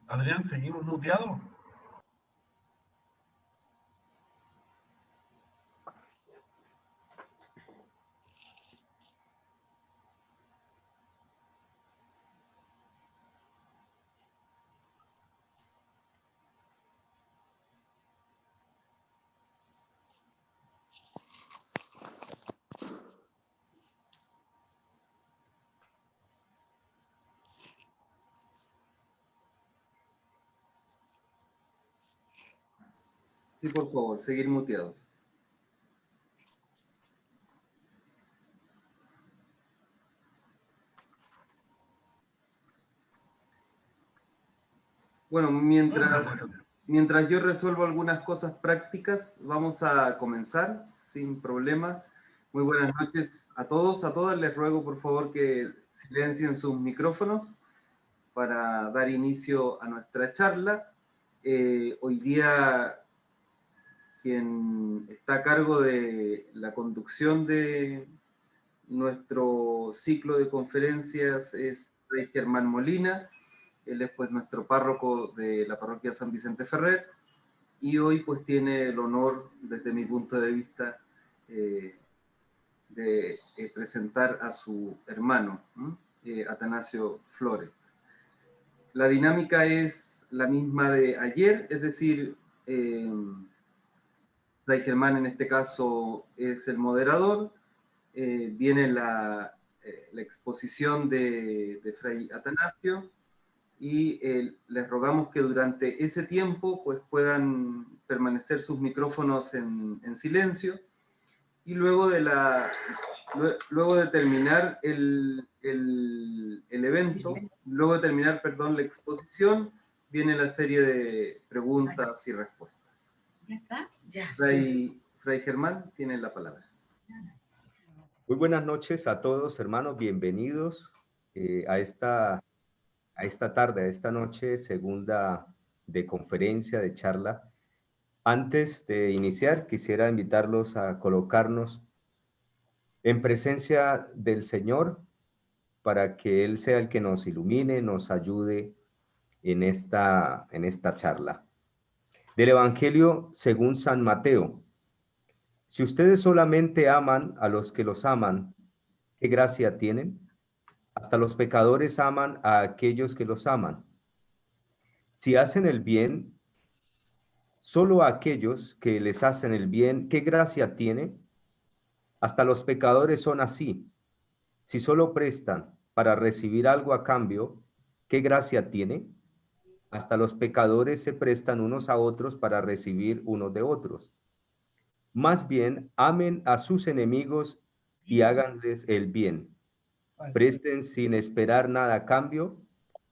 Adrián, ¿seguimos muteados? Sí, por favor, seguir muteados. Bueno, mientras yo resuelvo algunas cosas prácticas, vamos a comenzar sin problema. Muy buenas noches a todos, a todas. Les ruego por favor que silencien sus micrófonos para dar inicio a nuestra charla. Hoy día quien está a cargo de la conducción de nuestro ciclo de conferencias es Fray Germán Molina. Él es pues nuestro párroco de la parroquia San Vicente Ferrer y hoy pues tiene el honor, desde mi punto de vista, de presentar a su hermano, Atanasio Flores. La dinámica es la misma de ayer, es decir, Fray Germán en este caso es el moderador, viene la exposición de Fray Atanasio, y les rogamos que durante ese tiempo pues, puedan permanecer sus micrófonos en silencio, y luego de terminar el evento, luego de terminar, perdón, la exposición, viene la serie de preguntas y respuestas. ¿Ya está? Ya. Fray Germán tiene la palabra. Muy buenas noches a todos, hermanos, bienvenidos a esta tarde, a esta noche, segunda de conferencia, de charla. Antes de iniciar, quisiera invitarlos a colocarnos en presencia del Señor para que Él sea el que nos ilumine, nos ayude en esta charla. Del Evangelio según San Mateo. Si ustedes solamente aman a los que los aman, ¿qué gracia tienen? Hasta los pecadores aman a aquellos que los aman. Si hacen el bien, solo a aquellos que les hacen el bien, ¿qué gracia tiene? Hasta los pecadores son así. Si solo prestan para recibir algo a cambio, ¿qué gracia tiene? Hasta los pecadores se prestan unos a otros para recibir unos de otros. Más bien, amen a sus enemigos y háganles el bien. Presten sin esperar nada a cambio,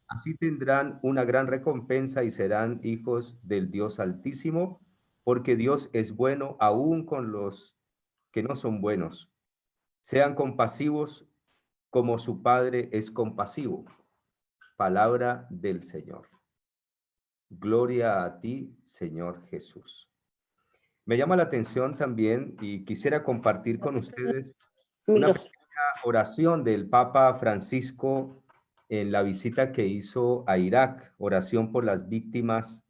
así tendrán una gran recompensa y serán hijos del Dios Altísimo, porque Dios es bueno aún con los que no son buenos. Sean compasivos como su Padre es compasivo. Palabra del Señor. Gloria a ti, Señor Jesús. Me llama la atención también y quisiera compartir con ustedes una pequeña oración del Papa Francisco en la visita que hizo a Irak, oración por las víctimas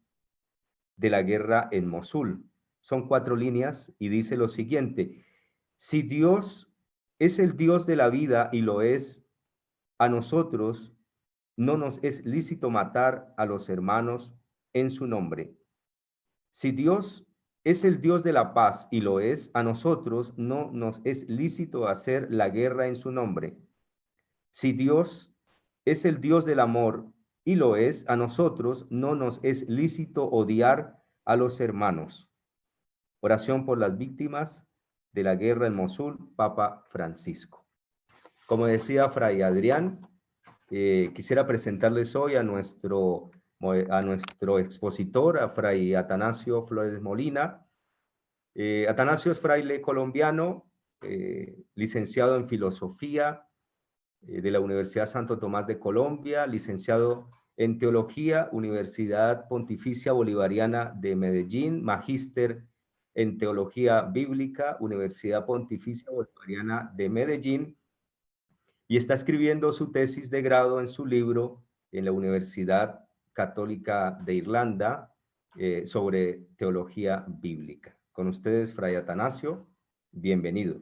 de la guerra en Mosul. Son 4 líneas y dice lo siguiente: si Dios es el Dios de la vida y lo es, a nosotros no nos es lícito matar a los hermanos en su nombre. Si Dios es el Dios de la paz y lo es, a nosotros no nos es lícito hacer la guerra en su nombre. Si Dios es el Dios del amor y lo es, a nosotros no nos es lícito odiar a los hermanos. Oración por las víctimas de la guerra en Mosul, Papa Francisco. Como decía Fray Adrián, quisiera presentarles hoy a nuestro expositor, a Fray Atanasio Flores Molina. Atanasio es fraile colombiano, licenciado en Filosofía de la Universidad Santo Tomás de Colombia, licenciado en Teología, Universidad Pontificia Bolivariana de Medellín, magíster en Teología Bíblica, Universidad Pontificia Bolivariana de Medellín, y está escribiendo su tesis de grado en su libro en la Universidad Católica de Irlanda sobre teología bíblica. Con ustedes, Fray Atanasio, bienvenido.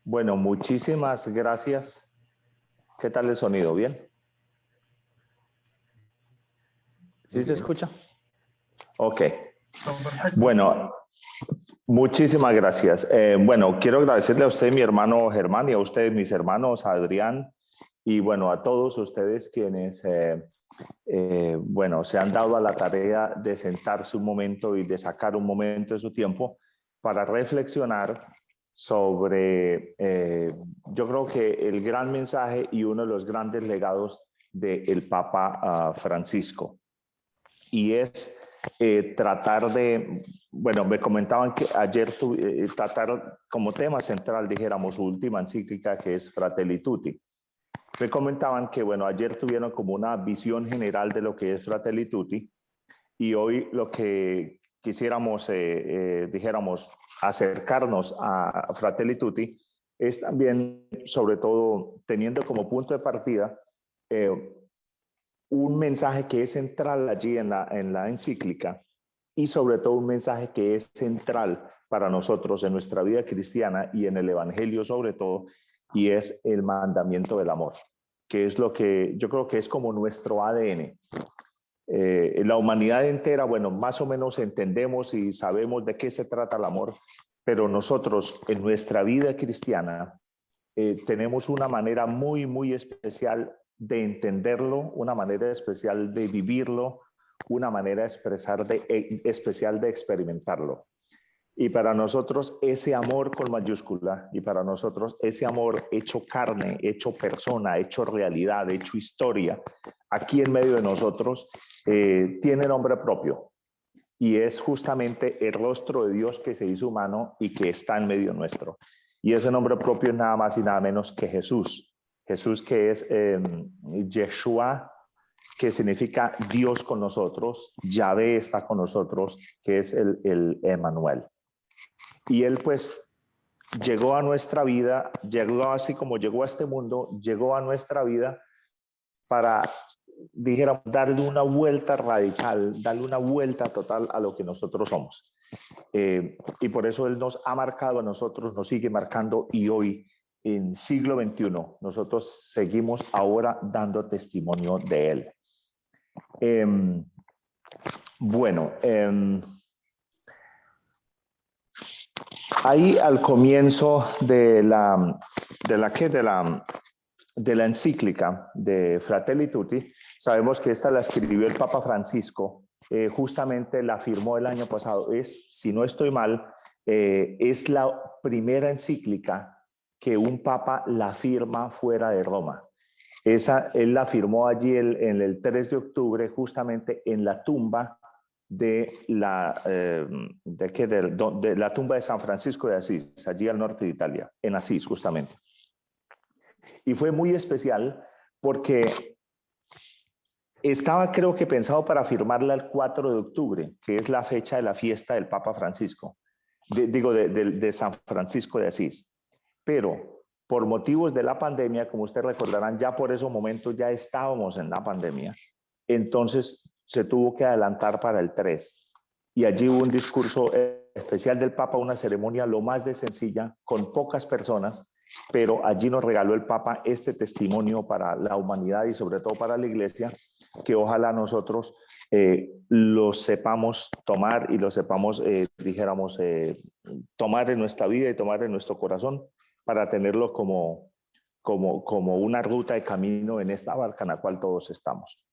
Bueno, muchísimas gracias. ¿Qué tal el sonido? ¿Bien? ¿Sí se escucha? Ok. Bueno, muchísimas gracias. Bueno, quiero agradecerle a usted, mi hermano Germán, y a ustedes, mis hermanos Adrián, y bueno, a todos ustedes quienes, bueno, se han dado a la tarea de sentarse un momento y de sacar un momento de su tiempo para reflexionar sobre, yo creo que el gran mensaje y uno de los grandes legados del Papa Francisco. Y es tratar de, bueno, me comentaban que ayer tratar como tema central, dijéramos, su última encíclica, que es Fratelli Tutti. Me comentaban que, bueno, ayer tuvieron como una visión general de lo que es Fratelli Tutti, y hoy lo que quisiéramos, dijéramos, acercarnos a Fratelli Tutti es también, sobre todo, teniendo como punto de partida un mensaje que es central allí en la encíclica, y sobre todo un mensaje que es central para nosotros en nuestra vida cristiana y en el Evangelio sobre todo, y es el mandamiento del amor, que es lo que yo creo que es como nuestro ADN. La humanidad entera, bueno, más o menos entendemos y sabemos de qué se trata el amor, pero nosotros en nuestra vida cristiana tenemos una manera muy, muy especial de entenderlo, una manera especial de vivirlo, una manera especial de experimentarlo. Y para nosotros ese amor con mayúscula, y para nosotros ese amor hecho carne, hecho persona, hecho realidad, hecho historia, aquí en medio de nosotros, tiene nombre propio. Y es justamente el rostro de Dios que se hizo humano y que está en medio nuestro. Y ese nombre propio es nada más y nada menos que Jesús. Jesús, que es Yeshua, que significa Dios con nosotros. Yahvé está con nosotros, que es el Emmanuel. Y él pues llegó a nuestra vida, llegó así como llegó a este mundo, llegó a nuestra vida para, dijéramos, darle una vuelta radical, darle una vuelta total a lo que nosotros somos. Y por eso él nos ha marcado a nosotros, nos sigue marcando, y hoy, en siglo XXI, nosotros seguimos ahora dando testimonio de él. Bueno, ahí al comienzo de la encíclica de Fratelli Tutti, sabemos que esta la escribió el Papa Francisco, justamente la firmó el año pasado. Es, si no estoy mal, es la primera encíclica que un papa la firma fuera de Roma. Él la firmó allí en el 3 de octubre, justamente en la tumba de la tumba de San Francisco de Asís, allí al norte de Italia, en Asís justamente. Y fue muy especial porque estaba, creo que, pensado para firmarla el 4 de octubre, que es la fecha de la fiesta del Papa Francisco, de San Francisco de Asís. Pero por motivos de la pandemia, como ustedes recordarán, ya por esos momentos ya estábamos en la pandemia, entonces se tuvo que adelantar para el 3. Y allí hubo un discurso especial del Papa, una ceremonia lo más de sencilla, con pocas personas, pero allí nos regaló el Papa este testimonio para la humanidad y sobre todo para la Iglesia, que ojalá nosotros lo sepamos tomar y lo sepamos, dijéramos, tomar en nuestra vida y tomar en nuestro corazón para tenerlo como una ruta de camino en esta barca en la cual todos estamos.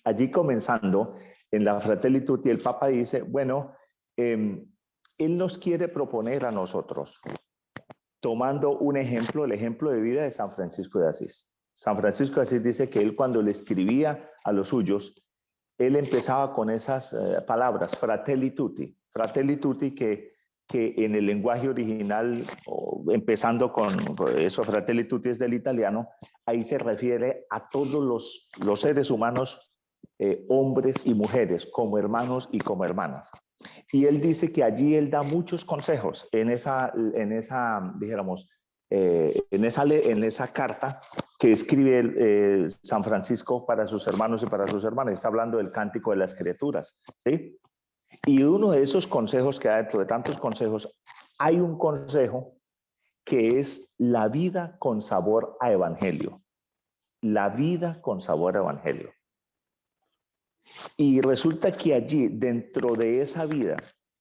Allí comenzando, en la Fratelli Tutti, el Papa dice, bueno, él nos quiere proponer a nosotros, tomando un ejemplo, el ejemplo de vida de San Francisco de Asís. San Francisco de Asís dice que él, cuando le escribía a los suyos, él empezaba con esas palabras, Fratelli Tutti, que en el lenguaje original, empezando con eso, Fratelli Tutti es del italiano, ahí se refiere a todos los seres humanos, hombres y mujeres, como hermanos y como hermanas. Y él dice que allí él da muchos consejos en esa dijéramos, en esa carta que escribe San Francisco para sus hermanos y para sus hermanas. Está hablando del cántico de las criaturas, ¿sí? Y uno de esos consejos que dentro de tantos consejos, hay un consejo que es la vida con sabor a evangelio. La vida con sabor a evangelio. Y resulta que allí, dentro de esa vida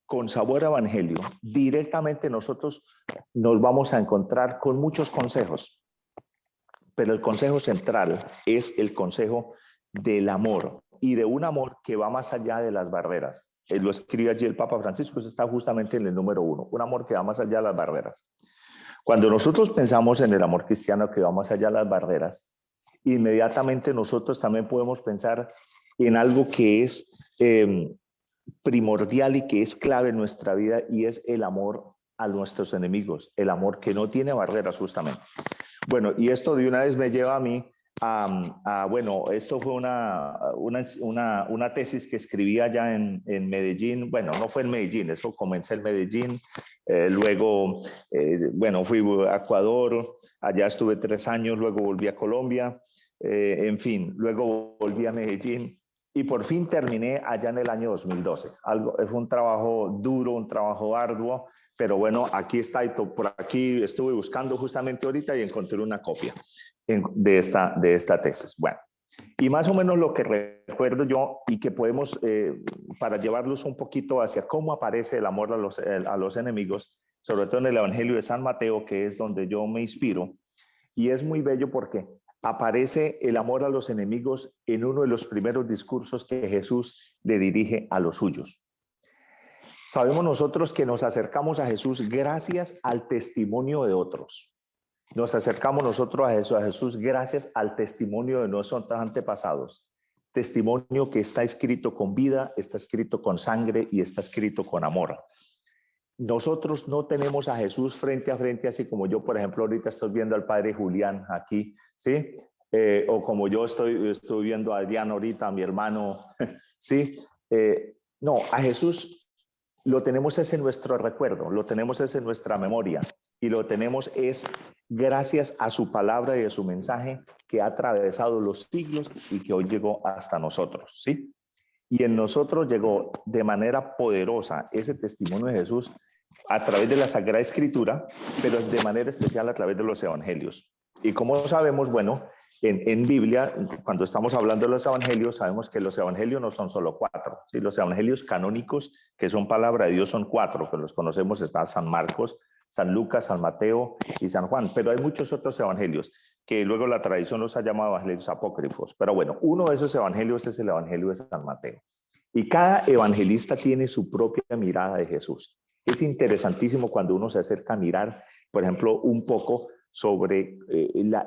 con sabor a evangelio, directamente nosotros nos vamos a encontrar con muchos consejos. Pero el consejo central es el consejo del amor, y de un amor que va más allá de las barreras. Lo escribe allí el Papa Francisco, eso está justamente en el número 1, un amor que va más allá de las barreras. Cuando nosotros pensamos en el amor cristiano que va más allá de las barreras, inmediatamente nosotros también podemos pensar en algo que es primordial y que es clave en nuestra vida, y es el amor a nuestros enemigos, el amor que no tiene barreras justamente. Bueno, y esto de una vez me lleva a mí bueno, esto fue una tesis que escribí allá en Medellín. Bueno, no fue en Medellín, eso comencé en Medellín, luego, bueno, fui a Ecuador, allá estuve 3 años, luego volví a Colombia, en fin, luego volví a Medellín y por fin terminé allá en el año 2012. Fue un trabajo duro, un trabajo arduo, pero bueno, aquí está, y por aquí estuve buscando justamente ahorita y encontré una copia de esta tesis. Bueno, y más o menos lo que recuerdo yo y que podemos, para llevarlos un poquito hacia cómo aparece el amor a los enemigos, sobre todo en el Evangelio de San Mateo, que es donde yo me inspiro, y es muy bello porque aparece el amor a los enemigos en uno de los primeros discursos que Jesús le dirige a los suyos. Sabemos nosotros que nos acercamos a Jesús gracias al testimonio de otros. Nos acercamos nosotros a Jesús gracias al testimonio de nuestros antepasados. Testimonio que está escrito con vida, está escrito con sangre y está escrito con amor. Nosotros no tenemos a Jesús frente a frente, así como yo, por ejemplo, ahorita estoy viendo al padre Julián aquí, ¿sí? O como yo estoy viendo a Adrián ahorita, a mi hermano, ¿sí? No, a Jesús lo tenemos es en nuestro recuerdo, lo tenemos es en nuestra memoria, y lo tenemos es gracias a su palabra y a su mensaje que ha atravesado los siglos y que hoy llegó hasta nosotros, ¿sí? Y en nosotros llegó de manera poderosa ese testimonio de Jesús a través de la Sagrada Escritura, pero de manera especial a través de los evangelios. Y como sabemos, bueno, en Biblia, cuando estamos hablando de los evangelios, sabemos que los evangelios no son solo 4, ¿sí? Los evangelios canónicos, que son palabra de Dios, son 4, que los conocemos, está San Marcos, San Lucas, San Mateo y San Juan, pero hay muchos otros evangelios que luego la tradición los ha llamado evangelios apócrifos. Pero bueno, uno de esos evangelios es el evangelio de San Mateo. Y cada evangelista tiene su propia mirada de Jesús. Es interesantísimo cuando uno se acerca a mirar, por ejemplo, un poco sobre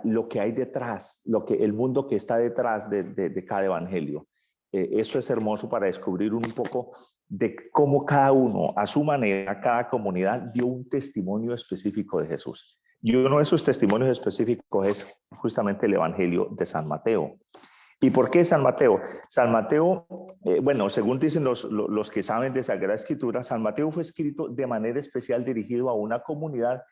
lo que hay detrás, el mundo que está detrás de cada evangelio. Eso es hermoso para descubrir un poco de cómo cada uno, a su manera, cada comunidad dio un testimonio específico de Jesús. Y uno de esos testimonios específicos es justamente el Evangelio de San Mateo. ¿Y por qué San Mateo? San Mateo, bueno, según dicen los que saben de Sagrada Escritura, San Mateo fue escrito de manera especial dirigido a una comunidad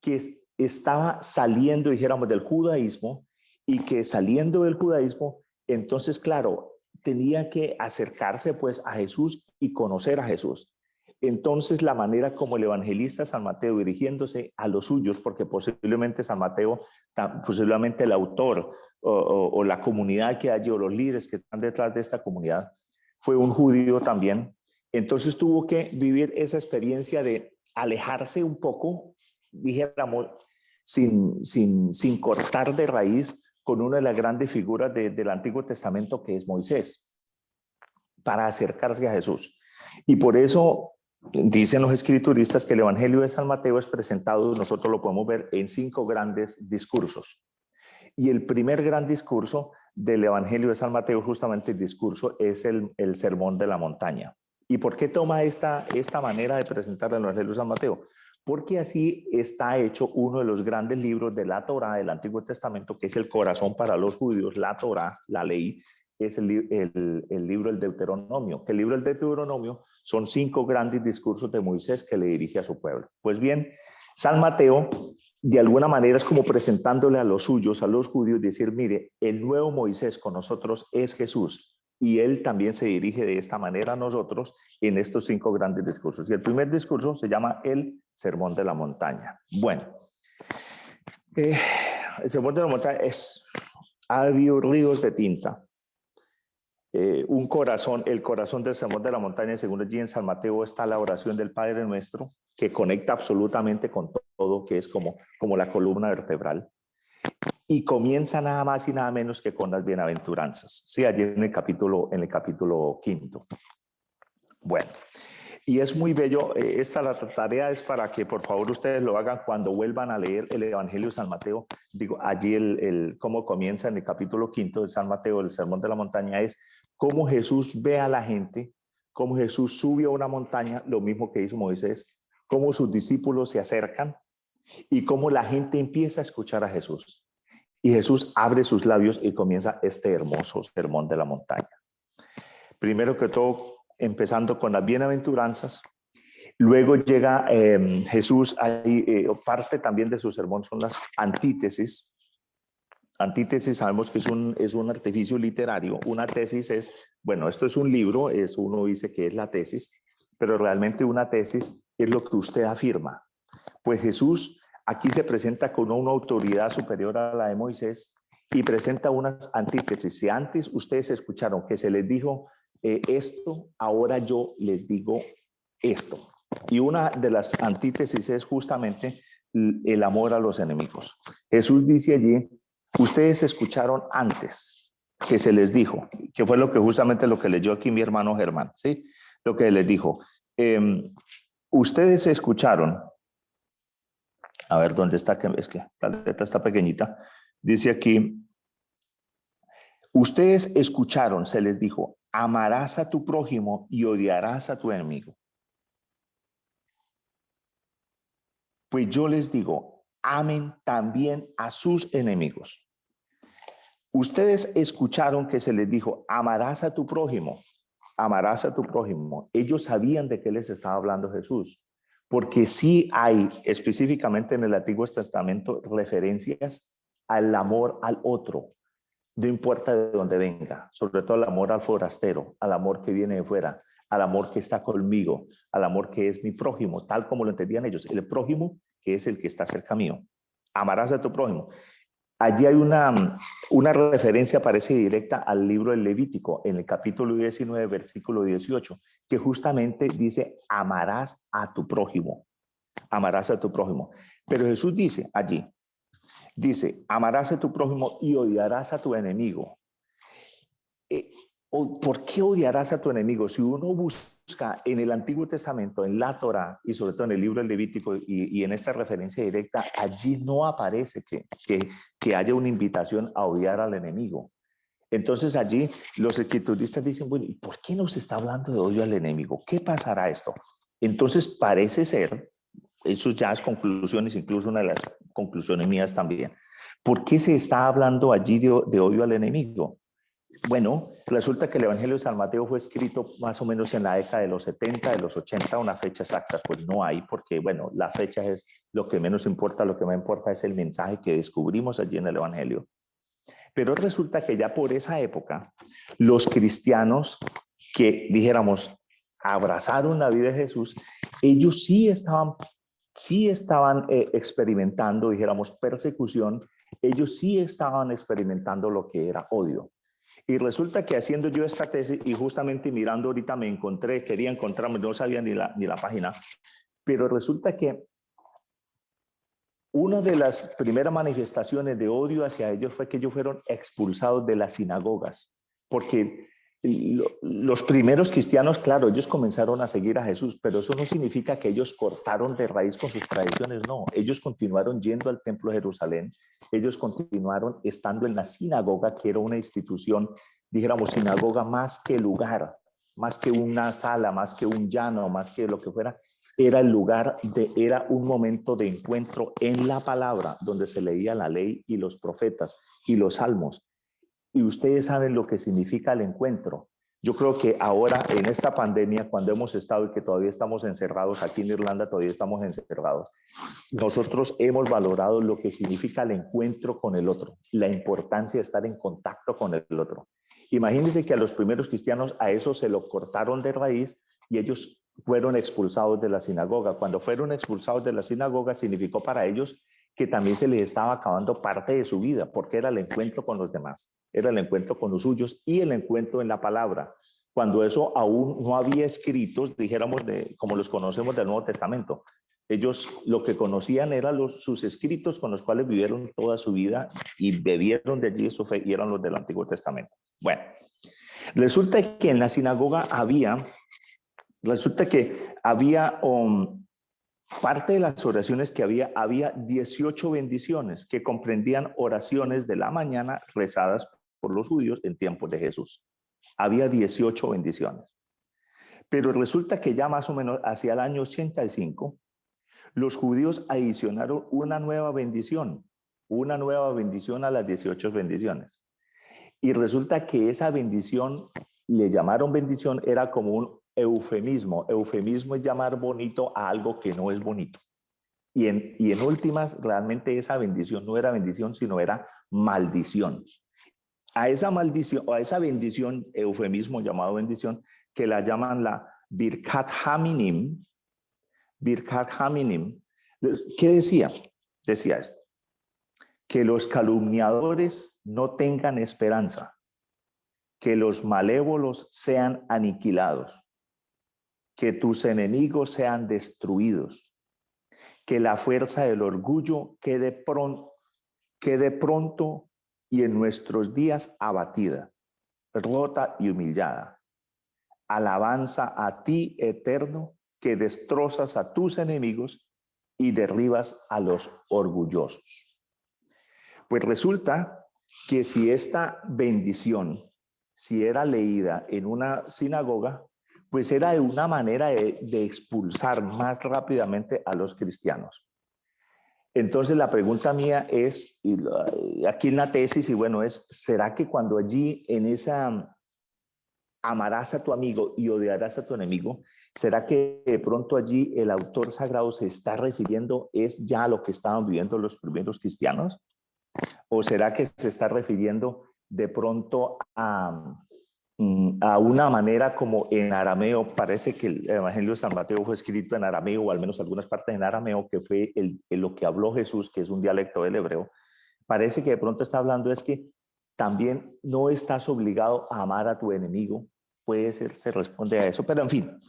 que estaba saliendo, dijéramos, del judaísmo, y que saliendo del judaísmo, entonces, claro, tenía que acercarse pues a Jesús y conocer a Jesús. Entonces, la manera como el evangelista San Mateo, dirigiéndose a los suyos, porque posiblemente San Mateo, posiblemente el autor o la comunidad que hay, o los líderes que están detrás de esta comunidad, fue un judío también. Entonces tuvo que vivir esa experiencia de alejarse un poco, dijéramos, sin cortar de raíz con una de las grandes figuras del Antiguo Testamento, que es Moisés, para acercarse a Jesús. Y por eso dicen los escrituristas que el Evangelio de San Mateo es presentado, nosotros lo podemos ver en 5 grandes discursos. Y el primer gran discurso del Evangelio de San Mateo, justamente el discurso, es el Sermón de la Montaña. ¿Y por qué toma esta manera de presentar el Evangelio de San Mateo? Porque así está hecho uno de los grandes libros de la Torá del Antiguo Testamento, que es el corazón para los judíos, la Torá, la ley, es el libro del Deuteronomio. Que el libro del Deuteronomio son 5 grandes discursos de Moisés que le dirige a su pueblo. Pues bien, San Mateo de alguna manera es como presentándole a los suyos, a los judíos, decir, mire, el nuevo Moisés con nosotros es Jesús. Y él también se dirige de esta manera a nosotros en estos 5 grandes discursos. Y el primer discurso se llama el Sermón de la Montaña. Bueno, el Sermón de la Montaña ha habido ríos de tinta. El corazón del Sermón de la Montaña, según allí en San Mateo, está la oración del Padre Nuestro, que conecta absolutamente con todo, que es como la columna vertebral. Y comienza nada más y nada menos que con las bienaventuranzas. Sí, allí en el capítulo 5. Bueno, y es muy bello. La tarea es para que por favor ustedes lo hagan cuando vuelvan a leer el Evangelio de San Mateo. Digo, allí cómo comienza en el capítulo 5 de San Mateo, el Sermón de la Montaña, es cómo Jesús ve a la gente, cómo Jesús sube a una montaña, lo mismo que hizo Moisés, cómo sus discípulos se acercan y cómo la gente empieza a escuchar a Jesús. Y Jesús abre sus labios y comienza este hermoso Sermón de la Montaña. Primero que todo, empezando con las bienaventuranzas. Luego llega Jesús, parte también de su sermón son las antítesis. Antítesis sabemos que es un artificio literario. Una tesis es, bueno, esto es un libro, uno dice que es la tesis, pero realmente una tesis es lo que usted afirma. Pues Jesús aquí se presenta con una autoridad superior a la de Moisés y presenta unas antítesis. Si antes ustedes escucharon que se les dijo esto, ahora yo les digo esto. Y una de las antítesis es justamente el amor a los enemigos. Jesús dice allí, ustedes escucharon antes que se les dijo, que fue justamente lo que leyó aquí mi hermano Germán, ¿sí? Lo que les dijo, ustedes escucharon, a ver dónde está, es que la letra está pequeñita, dice aquí, ustedes escucharon, se les dijo, amarás a tu prójimo y odiarás a tu enemigo. Pues yo les digo, amen también a sus enemigos. Ustedes escucharon que se les dijo, amarás a tu prójimo, amarás a tu prójimo. Ellos sabían de qué les estaba hablando Jesús, porque sí hay específicamente en el Antiguo Testamento referencias al amor al otro, no importa de dónde venga, sobre todo al amor al forastero, al amor que viene de fuera, al amor que está conmigo, al amor que es mi prójimo, tal como lo entendían ellos, el prójimo que es el que está cerca mío. Amarás a tu prójimo. Allí hay una referencia, parece directa al libro del Levítico, en el capítulo 19, versículo 18, que justamente dice, amarás a tu prójimo, amarás a tu prójimo. Pero Jesús dice allí, dice, amarás a tu prójimo y odiarás a tu enemigo. ¿Por qué odiarás a tu enemigo? Si uno busca en el Antiguo Testamento, en la Torá y sobre todo en el libro del Levítico y en esta referencia directa, allí no aparece que haya una invitación a odiar al enemigo. Entonces allí los escrituristas dicen, bueno, ¿y por qué nos está hablando de odio al enemigo? ¿Qué pasará esto? Entonces parece ser, eso ya es conclusiones, incluso una de las conclusiones mías también, ¿por qué se está hablando allí de odio al enemigo? Bueno, resulta que el Evangelio de San Mateo fue escrito más o menos en la década de los 70, de los 80, una fecha exacta, pues no hay, porque bueno, la fecha es lo que menos importa, lo que más importa es el mensaje que descubrimos allí en el Evangelio. Pero resulta que ya por esa época, los cristianos que, dijéramos, abrazaron la vida de Jesús, ellos sí estaban experimentando, dijéramos, persecución, ellos sí estaban experimentando lo que era odio. Y resulta que haciendo yo esta tesis y justamente mirando ahorita me encontré, quería encontrarme, no sabía ni la página, pero resulta que una de las primeras manifestaciones de odio hacia ellos fue que ellos fueron expulsados de las sinagogas, porque los primeros cristianos, claro, ellos comenzaron a seguir a Jesús, pero eso no significa que ellos cortaron de raíz con sus tradiciones, no, ellos continuaron yendo al templo de Jerusalén, ellos continuaron estando en la sinagoga, que era una institución, dijéramos, sinagoga más que lugar, más que una sala, más que un llano, más que lo que fuera, era el lugar, era un momento de encuentro en la palabra, donde se leía la ley y los profetas y los salmos. Y ustedes saben lo que significa el encuentro. Yo creo que ahora en esta pandemia, cuando hemos estado y que todavía estamos encerrados, aquí en Irlanda todavía estamos encerrados, nosotros hemos valorado lo que significa el encuentro con el otro, la importancia de estar en contacto con el otro. Imagínense que a los primeros cristianos a eso se lo cortaron de raíz y ellos fueron expulsados de la sinagoga. Cuando fueron expulsados de la sinagoga significó para ellos que también se les estaba acabando parte de su vida, porque era el encuentro con los demás, era el encuentro con los suyos y el encuentro en la palabra. Cuando eso aún no había escritos, dijéramos, como los conocemos del Nuevo Testamento. Ellos lo que conocían eran sus escritos con los cuales vivieron toda su vida y bebieron de allí su fe y eran los del Antiguo Testamento. Bueno, resulta que en la sinagoga había parte de las oraciones que había 18 bendiciones que comprendían oraciones de la mañana rezadas por los judíos en tiempos de Jesús. Había 18 bendiciones. Pero resulta que ya más o menos hacia el año 85, los judíos adicionaron una nueva bendición a las 18 bendiciones. Y resulta que esa bendición, le llamaron bendición, era como un eufemismo. Eufemismo es llamar bonito a algo que no es bonito. Y en últimas, realmente esa bendición no era bendición, sino era maldición. A esa maldición, o a esa bendición, eufemismo llamado bendición, que la llaman la Birkat Haminim. Birkat Haminim. ¿Qué decía? Decía esto: que los calumniadores no tengan esperanza, que los malévolos sean aniquilados, que tus enemigos sean destruidos, que la fuerza del orgullo quede pronto y en nuestros días abatida, rota y humillada. Alabanza a ti, eterno, que destrozas a tus enemigos y derribas a los orgullosos. Pues resulta que si esta bendición, si era leída en una sinagoga, pues era de una manera de expulsar más rápidamente a los cristianos. Entonces la pregunta mía es, aquí en la tesis, y bueno, ¿será que cuando allí en esa amarás a tu amigo y odiarás a tu enemigo, será que de pronto allí el autor sagrado se está refiriendo es ya a lo que estaban viviendo los primeros cristianos? ¿O será que se está refiriendo de pronto a una manera como en arameo? Parece que el Evangelio de San Mateo fue escrito en arameo, o al menos algunas partes en arameo, que fue lo que habló Jesús, que es un dialecto del hebreo. Parece que de pronto está hablando es que también no estás obligado a amar a tu enemigo. Puede ser, se responde a eso, pero en fin,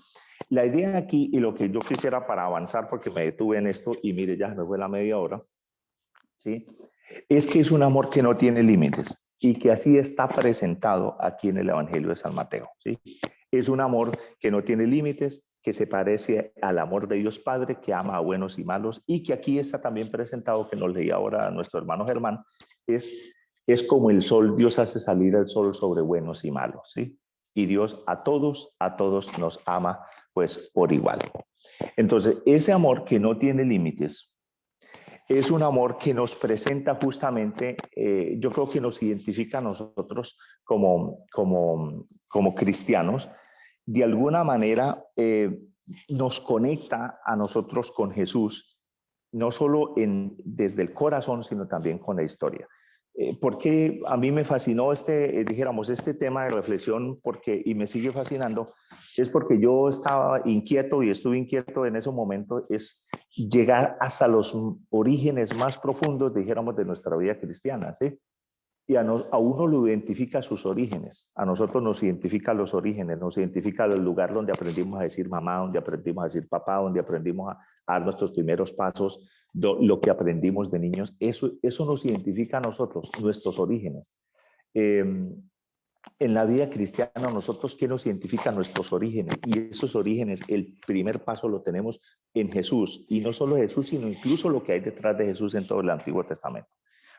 la idea aquí y lo que yo quisiera para avanzar, porque me detuve en esto y mire, ya me fue la media hora, ¿sí? Es que es un amor que no tiene límites y que así está presentado aquí en el Evangelio de San Mateo, ¿sí? Es un amor que no tiene límites, que se parece al amor de Dios Padre, que ama a buenos y malos, y que aquí está también presentado, que nos leía ahora nuestro hermano Germán, es como el sol. Dios hace salir el sol sobre buenos y malos, ¿sí? Y Dios a todos nos ama pues por igual. Entonces, ese amor que no tiene límites es un amor que nos presenta justamente, yo creo que nos identifica a nosotros como cristianos. De alguna manera nos conecta a nosotros con Jesús, no solo desde el corazón, sino también con la historia. Porque a mí me fascinó este tema de reflexión, y me sigue fascinando, es porque yo estaba inquieto y estuve inquieto en ese momento, es llegar hasta los orígenes más profundos, dijéramos, de nuestra vida cristiana, ¿sí? Y a uno lo identifica sus orígenes, a nosotros nos identifica los orígenes, nos identifica el lugar donde aprendimos a decir mamá, donde aprendimos a decir papá, donde aprendimos a dar nuestros primeros pasos, lo que aprendimos de niños. Eso nos identifica a nosotros, nuestros orígenes. En la vida cristiana, nosotros, ¿qué nos identifica? Nuestros orígenes. Y esos orígenes, el primer paso lo tenemos en Jesús. Y no solo Jesús, sino incluso lo que hay detrás de Jesús en todo el Antiguo Testamento.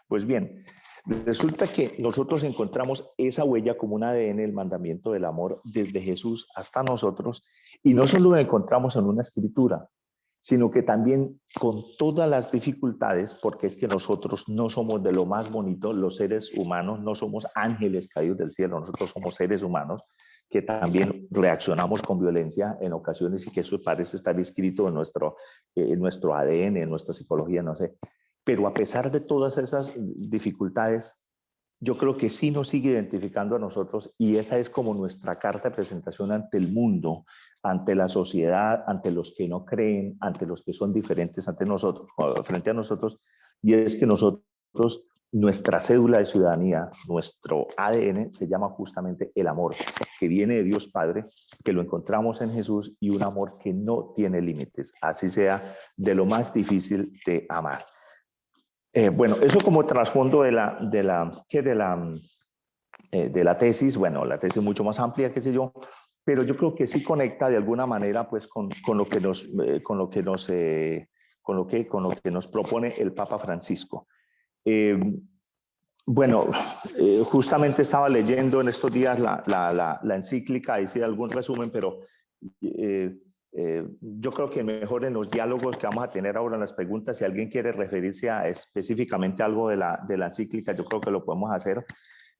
Pues bien, resulta que nosotros encontramos esa huella como un ADN, el mandamiento del amor, desde Jesús hasta nosotros, y no solo lo encontramos en una escritura, sino que también con todas las dificultades, porque es que nosotros no somos de lo más bonito, los seres humanos, no somos ángeles caídos del cielo, nosotros somos seres humanos, que también reaccionamos con violencia en ocasiones y que eso parece estar escrito en nuestro ADN, en nuestra psicología, no sé. Pero a pesar de todas esas dificultades, yo creo que sí nos sigue identificando a nosotros y esa es como nuestra carta de presentación ante el mundo, ante la sociedad, ante los que no creen, ante los que son diferentes ante nosotros, frente a nosotros, y es que nosotros, nuestra cédula de ciudadanía, nuestro ADN se llama justamente el amor, que viene de Dios Padre, que lo encontramos en Jesús y un amor que no tiene límites, así sea de lo más difícil de amar. Bueno, eso como trasfondo de la tesis. Bueno, la tesis es mucho más amplia, qué sé yo, pero yo creo que sí conecta de alguna manera pues con lo que nos propone el Papa Francisco. Bueno, justamente estaba leyendo en estos días la encíclica, hice algún resumen, pero yo creo que mejor en los diálogos que vamos a tener ahora en las preguntas, si alguien quiere referirse a específicamente algo de la encíclica, yo creo que lo podemos hacer.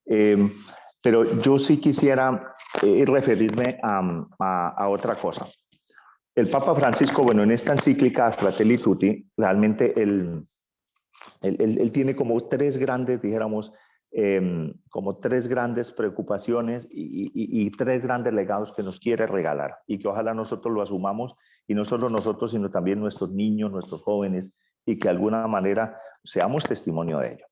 Pero yo sí quisiera referirme a otra cosa. El Papa Francisco, bueno, en esta encíclica Fratelli Tutti, realmente él tiene como tres grandes, dijéramos, como tres grandes preocupaciones y tres grandes legados que nos quiere regalar y que ojalá nosotros lo asumamos, y no solo nosotros, sino también nuestros niños, nuestros jóvenes, y que de alguna manera seamos testimonio de ello.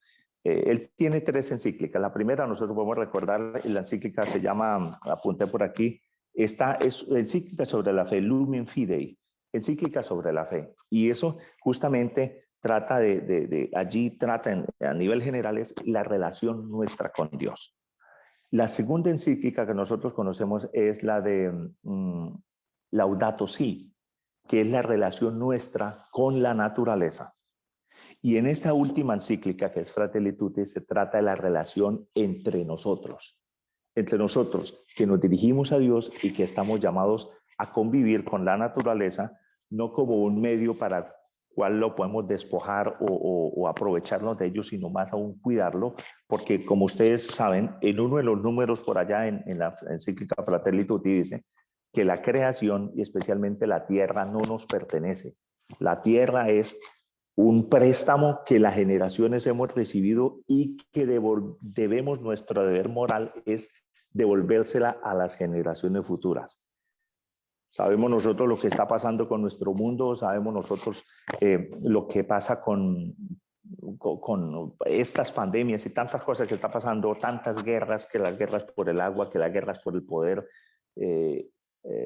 Él tiene tres encíclicas. La primera, nosotros podemos recordar, la encíclica se llama, apunté por aquí, esta es encíclica sobre la fe, Lumen Fidei, encíclica sobre la fe. Y eso justamente trata allí trata a nivel general es la relación nuestra con Dios. La segunda encíclica que nosotros conocemos es la de Laudato Si, que es la relación nuestra con la naturaleza. Y en esta última encíclica, que es Fratelli Tutti, se trata de la relación entre nosotros que nos dirigimos a Dios y que estamos llamados a convivir con la naturaleza, no como un medio para cual lo podemos despojar o aprovecharnos de ello, sino más aún cuidarlo, porque como ustedes saben, en uno de los números por allá en la encíclica Fratelli Tutti dice que la creación y especialmente la tierra no nos pertenece. La tierra es un préstamo que las generaciones hemos recibido y que debemos, nuestro deber moral es devolvérsela a las generaciones futuras. Sabemos nosotros lo que está pasando con nuestro mundo, sabemos nosotros lo que pasa con estas pandemias y tantas cosas que está pasando, tantas guerras, que las guerras por el agua, que las guerras por el poder,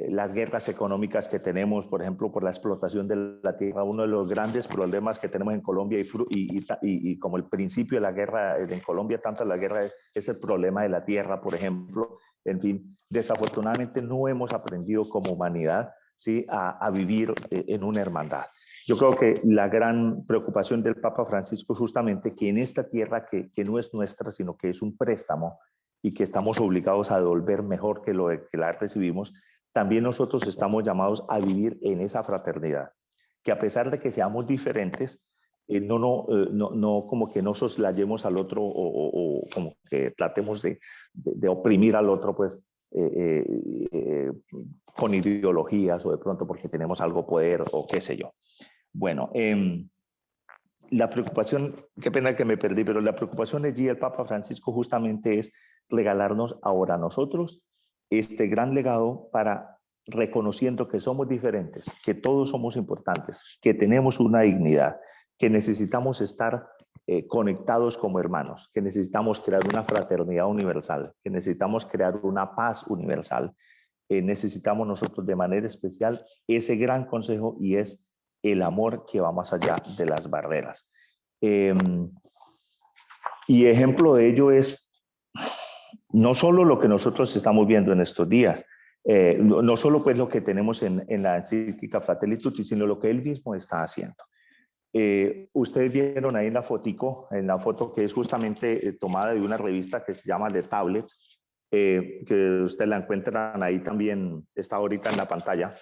las guerras económicas que tenemos, por ejemplo, por la explotación de la tierra. Uno de los grandes problemas que tenemos en Colombia y como el principio de la guerra en Colombia, tanto la guerra es el problema de la tierra, por ejemplo. En fin, desafortunadamente no hemos aprendido como humanidad, ¿sí?, a vivir en una hermandad. Yo creo que la gran preocupación del Papa Francisco es justamente que en esta tierra que no es nuestra, sino que es un préstamo y que estamos obligados a devolver mejor que lo que la recibimos, también nosotros estamos llamados a vivir en esa fraternidad, que a pesar de que seamos diferentes, no como que no soslayemos al otro o como que tratemos de oprimir al otro, pues con ideologías o de pronto porque tenemos algo poder o qué sé yo. Bueno, la preocupación, qué pena que me perdí, pero la preocupación de allí del Papa Francisco justamente es regalarnos ahora a nosotros este gran legado para reconociendo que somos diferentes, que todos somos importantes, que tenemos una dignidad, que necesitamos estar conectados como hermanos, que necesitamos crear una fraternidad universal, que necesitamos crear una paz universal. Necesitamos nosotros de manera especial ese gran consejo y es el amor que va más allá de las barreras. Y ejemplo de ello es no solo lo que nosotros estamos viendo en estos días, no solo pues lo que tenemos en la encíclica Fratelli Tutti, sino lo que él mismo está haciendo. Ustedes vieron ahí en la foto que es justamente tomada de una revista que se llama The Tablet, que ustedes la encuentran ahí también, está ahorita en la pantalla,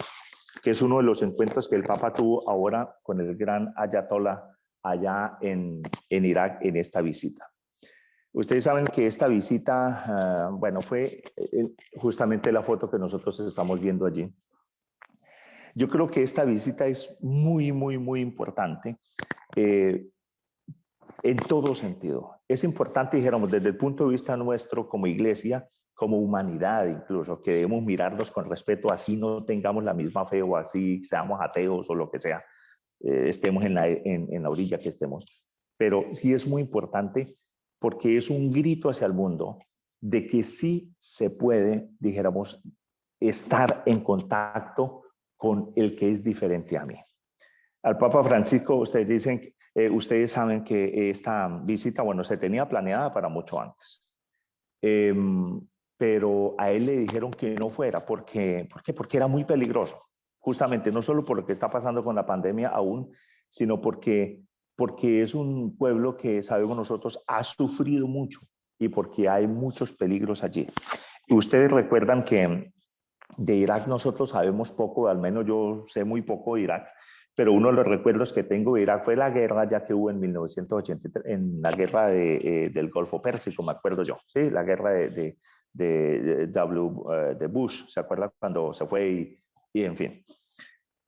que es uno de los encuentros que el Papa tuvo ahora con el gran Ayatollah allá en Irak en esta visita. Ustedes saben que esta visita, bueno, fue justamente la foto que nosotros estamos viendo allí. Yo creo que esta visita es muy, muy, muy importante en todo sentido. Es importante, dijéramos, desde el punto de vista nuestro como iglesia, como humanidad incluso, que debemos mirarnos con respeto, así no tengamos la misma fe o así seamos ateos o lo que sea, estemos en la orilla que estemos. Pero sí es muy importante porque es un grito hacia el mundo de que sí se puede, dijéramos, estar en contacto con el que es diferente a mí. Al Papa Francisco, ustedes saben que esta visita, bueno, se tenía planeada para mucho antes. Pero a él le dijeron que no fuera. ¿Por qué? Porque era muy peligroso. Justamente, no solo por lo que está pasando con la pandemia aún, sino porque es un pueblo que, sabemos nosotros, ha sufrido mucho y porque hay muchos peligros allí. Y ustedes recuerdan que de Irak nosotros sabemos poco, al menos yo sé muy poco de Irak, pero uno de los recuerdos que tengo de Irak fue la guerra ya que hubo en 1983, en la guerra del Golfo Pérsico, me acuerdo yo, ¿sí? La guerra de Bush, ¿se acuerda cuando se fue y en fin?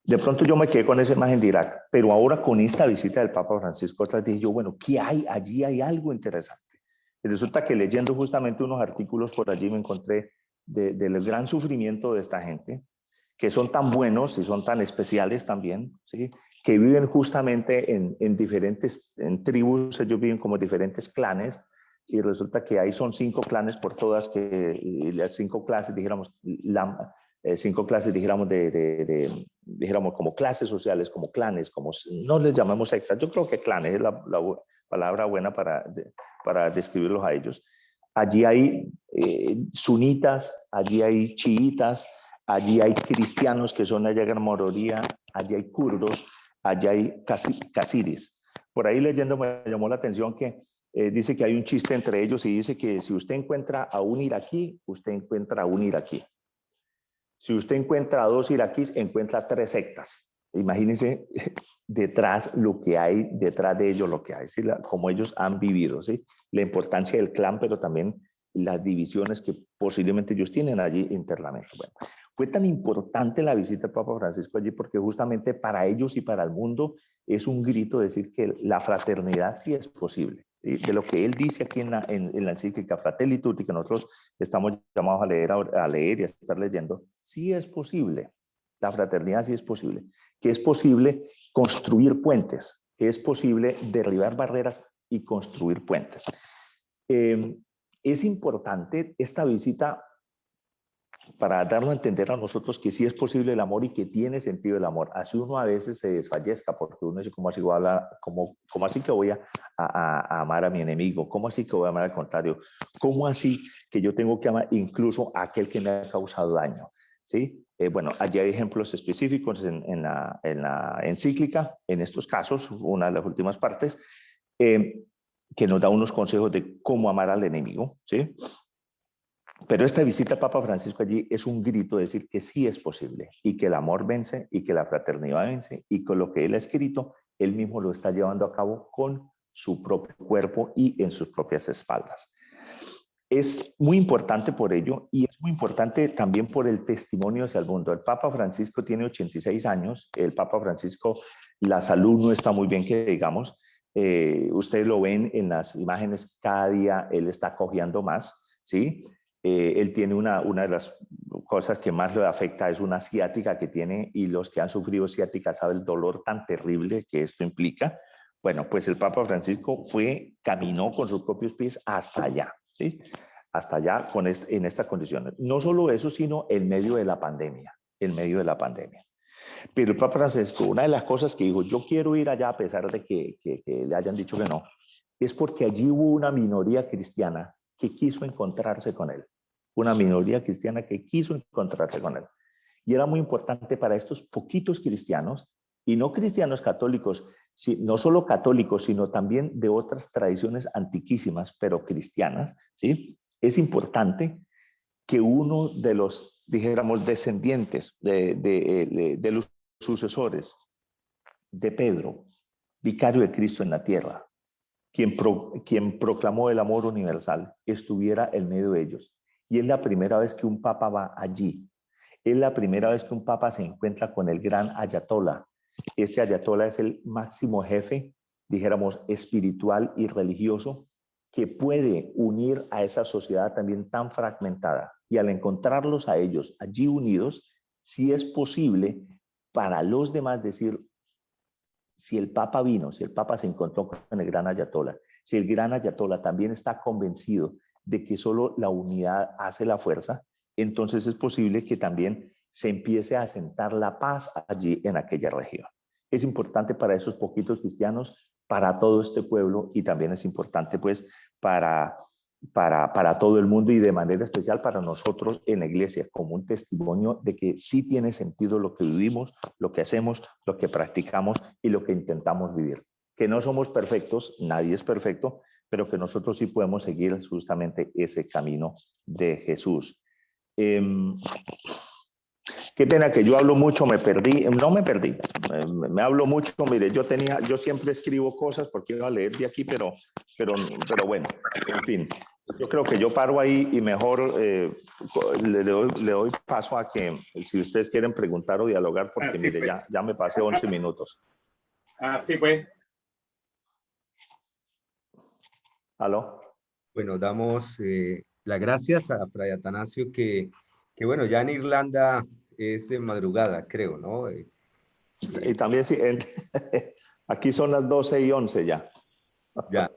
De pronto yo me quedé con esa imagen de Irak, pero ahora con esta visita del Papa Francisco, dije yo, bueno, ¿qué hay? Allí hay algo interesante. Y resulta que leyendo justamente unos artículos por allí me encontré del gran sufrimiento de esta gente, que son tan buenos y son tan especiales también, ¿sí? Que viven justamente en diferentes tribus, ellos viven como diferentes clanes, y resulta que ahí son 5 clanes por todas, que las 5 clases, dijéramos, 5 clases, dijéramos, como clases sociales, como clanes, como no les llamamos sectas, yo creo que clanes es la palabra buena para describirlos a ellos. Allí hay sunitas, allí hay chiitas, allí hay cristianos que son la gran mayoría, allí hay kurdos, allí hay casiris. Por ahí leyendo me llamó la atención que dice que hay un chiste entre ellos y dice que si usted encuentra a un iraquí, usted encuentra a un iraquí. Si usted encuentra a 2 iraquíes, encuentra 3 sectas. Imagínense detrás lo que hay, detrás de ellos lo que hay, ¿sí? Como ellos han vivido, ¿sí? La importancia del clan, pero también las divisiones que posiblemente ellos tienen allí internamente. Bueno, fue tan importante la visita del Papa Francisco allí porque justamente para ellos y para el mundo es un grito decir que la fraternidad sí es posible. ¿Sí? De lo que él dice aquí en la encíclica Fratelli Tutti, que nosotros estamos llamados a leer y a estar leyendo, sí es posible. La fraternidad sí es posible. Que es posible construir puentes, que es posible derribar barreras y construir puentes. Es importante esta visita para darnos a entender a nosotros que sí es posible el amor y que tiene sentido el amor. Así uno a veces se desfallezca porque uno dice, ¿cómo así voy a hablar? ¿Cómo así que voy a amar a mi enemigo? ¿Cómo así que voy a amar al contrario? ¿Cómo así que yo tengo que amar incluso a aquel que me ha causado daño? ¿Sí? Bueno, allí hay ejemplos específicos en la encíclica, en estos casos, una de las últimas partes, que nos da unos consejos de cómo amar al enemigo, ¿sí? Pero esta visita al Papa Francisco allí es un grito de decir que sí es posible y que el amor vence y que la fraternidad vence y con lo que él ha escrito, él mismo lo está llevando a cabo con su propio cuerpo y en sus propias espaldas. Es muy importante por ello y es muy importante también por el testimonio hacia el mundo. El Papa Francisco tiene 86 años, el Papa Francisco, la salud no está muy bien que digamos, ustedes lo ven en las imágenes, cada día él está cojeando más, ¿sí? Él tiene una de las cosas que más le afecta es una ciática que tiene y los que han sufrido ciática saben el dolor tan terrible que esto implica. Bueno, pues el Papa Francisco caminó con sus propios pies hasta allá, ¿sí? Hasta allá en estas condiciones. No solo eso, sino en medio de la pandemia, Pero el Papa Francisco, una de las cosas que dijo, yo quiero ir allá a pesar de que le hayan dicho que no, es porque allí hubo una minoría cristiana que quiso encontrarse con él. Una minoría cristiana que quiso encontrarse con él. Y era muy importante para estos poquitos cristianos, y no cristianos católicos, no solo católicos, sino también de otras tradiciones antiquísimas, pero cristianas, ¿sí? Es importante que uno de los, dijéramos, descendientes de los sucesores de Pedro, vicario de Cristo en la tierra, quien proclamó el amor universal, estuviera en medio de ellos. Y es la primera vez que un papa va allí. Es la primera vez que un papa se encuentra con el gran ayatolá. Este ayatolá es el máximo jefe, dijéramos, espiritual y religioso, que puede unir a esa sociedad también tan fragmentada. Y al encontrarlos a ellos allí unidos, sí es posible para los demás decir, si el Papa vino, si el Papa se encontró con el gran ayatolá, si el gran ayatolá también está convencido de que solo la unidad hace la fuerza, entonces es posible que también se empiece a asentar la paz allí en aquella región. Es importante para esos poquitos cristianos, para todo este pueblo, y también es importante pues para todo el mundo, y de manera especial para nosotros en la iglesia, como un testimonio de que sí tiene sentido lo que vivimos, lo que hacemos, lo que practicamos y lo que intentamos vivir. Que no somos perfectos, nadie es perfecto, pero que nosotros sí podemos seguir justamente ese camino de Jesús. Qué pena que yo hablo mucho, me perdí, no me perdí, me hablo mucho, mire, yo siempre escribo cosas porque iba a leer de aquí, pero bueno, en fin, yo creo que yo paro ahí y mejor le doy paso a que si ustedes quieren preguntar o dialogar, porque mire, pues. ya me pasé 11 minutos. Sí, pues. ¿Aló? Bueno, damos las gracias a Fray Atanasio, que bueno, ya en Irlanda es de madrugada, creo, ¿no? Y también sí, aquí son las 12:11 ya. Ya.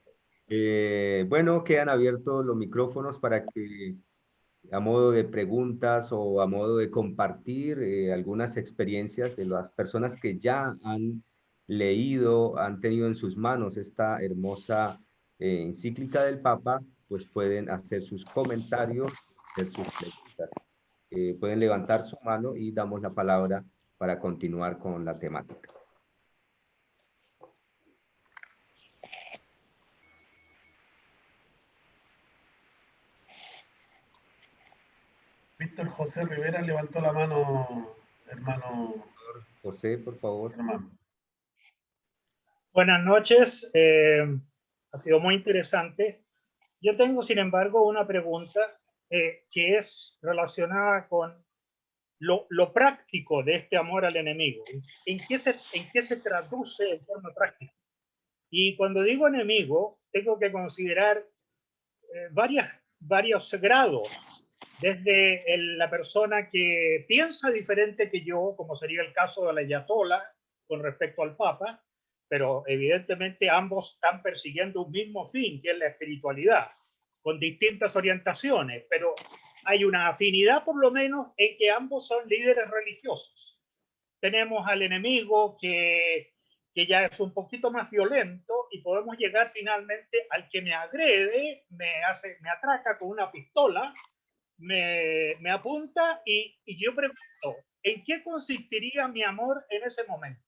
Bueno, quedan abiertos los micrófonos para que, a modo de preguntas o a modo de compartir algunas experiencias de las personas que ya han leído, han tenido en sus manos esta hermosa encíclica del Papa, pues pueden hacer sus comentarios, hacer sus preguntas. Pueden levantar su mano y damos la palabra para continuar con la temática. Víctor José Rivera levantó la mano, hermano. José, por favor. Hermano. Buenas noches, ha sido muy interesante. Yo tengo, sin embargo, una pregunta que es relacionada con lo práctico de este amor al enemigo. ¿En qué se traduce en forma práctica? Y cuando digo enemigo, tengo que considerar varios grados, desde la persona que piensa diferente que yo, como sería el caso de la ayatolá con respecto al Papa, pero evidentemente ambos están persiguiendo un mismo fin, que es la espiritualidad, con distintas orientaciones, pero hay una afinidad por lo menos en que ambos son líderes religiosos. Tenemos al enemigo que ya es un poquito más violento, y podemos llegar finalmente al que me agrede, me atraca con una pistola, me apunta, y yo pregunto, ¿en qué consistiría mi amor en ese momento?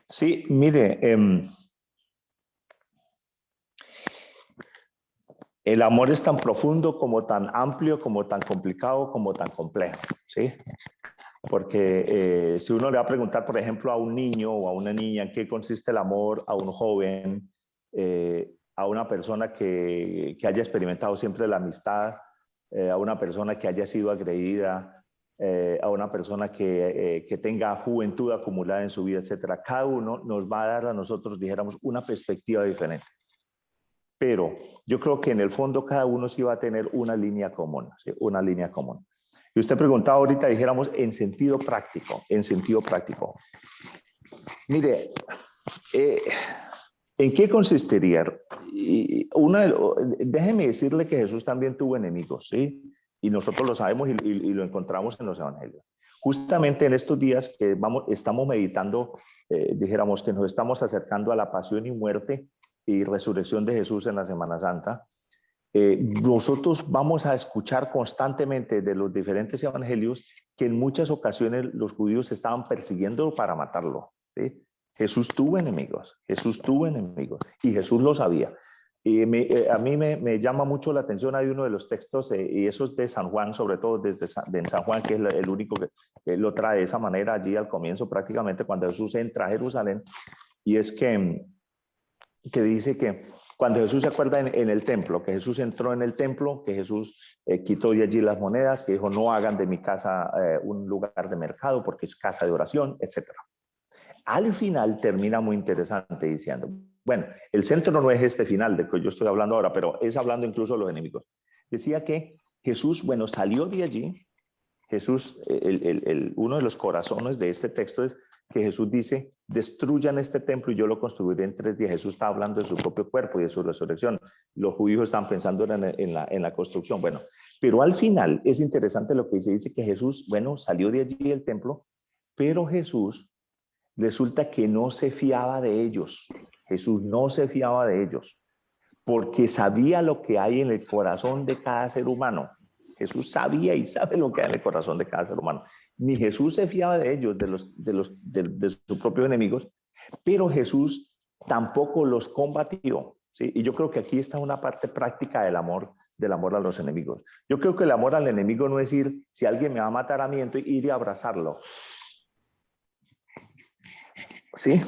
Sí, mire, el amor es tan profundo como tan amplio, como tan complicado, como tan complejo, ¿sí? Porque si uno le va a preguntar, por ejemplo, a un niño o a una niña en qué consiste el amor, a un joven, a una persona que haya experimentado siempre la amistad, a una persona que haya sido agredida, a una persona que tenga juventud acumulada en su vida, etcétera. Cada uno nos va a dar a nosotros, dijéramos, una perspectiva diferente. Pero yo creo que en el fondo cada uno sí va a tener una línea común, ¿sí? Una línea común. Y usted preguntaba ahorita, dijéramos, en sentido práctico, en sentido práctico. Mire, ¿en qué consistiría? Déjeme decirle que Jesús también tuvo enemigos, ¿sí? Y nosotros lo sabemos y lo encontramos en los evangelios. Justamente en estos días que estamos meditando, dijéramos que nos estamos acercando a la pasión y muerte y resurrección de Jesús en la Semana Santa, nosotros vamos a escuchar constantemente de los diferentes evangelios que en muchas ocasiones los judíos estaban persiguiendo para matarlo, ¿sí? Jesús tuvo enemigos y Jesús lo sabía. Y a mí me llama mucho la atención, hay uno de los textos, y eso es de San Juan, sobre todo de San Juan, que es el único que lo trae de esa manera allí al comienzo, prácticamente cuando Jesús entra a Jerusalén, y es que que dice que cuando Jesús se acuerda en el templo, que Jesús entró en el templo, que Jesús quitó de allí las monedas, que dijo, no hagan de mi casa un lugar de mercado porque es casa de oración, etc. Al final termina muy interesante diciendo, bueno, el centro no es este final de que yo estoy hablando ahora, pero es hablando incluso de los enemigos. Decía que Jesús, bueno, salió de allí. Jesús, uno de los corazones de este texto es que Jesús dice, destruyan este templo y yo lo construiré en 3 días. Jesús está hablando de su propio cuerpo y de su resurrección. Los judíos están pensando en la construcción. Bueno, pero al final es interesante lo que dice que Jesús, bueno, salió de allí del templo, pero Jesús resulta que no se fiaba de ellos. Jesús no se fiaba de ellos porque sabía lo que hay en el corazón de cada ser humano. Jesús sabía y sabe lo que hay en el corazón de cada ser humano. Ni Jesús se fiaba de ellos, de sus propios enemigos, pero Jesús tampoco los combatió, ¿sí? Y yo creo que aquí está una parte práctica del amor a los enemigos. Yo creo que el amor al enemigo no es ir, si alguien me va a matar a mí, entonces ir y abrazarlo. ¿Sí?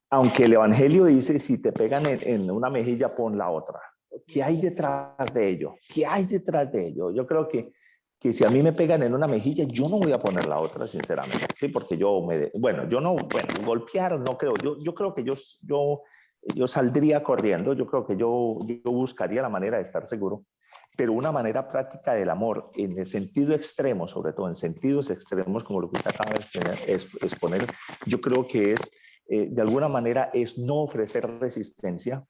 Aunque el Evangelio dice, si te pegan en una mejilla, pon la otra. ¿Qué hay detrás de ello? ¿Qué hay detrás de ello? Yo creo que si a mí me pegan en una mejilla, yo no voy a poner la otra, sinceramente. Sí, porque golpear no creo. Yo creo que yo saldría corriendo. Yo creo que yo buscaría la manera de estar seguro. Pero una manera práctica del amor, en el sentido extremo, sobre todo en sentidos extremos, como lo que usted acaba de exponer, yo creo que es, de alguna manera, es no ofrecer resistencia.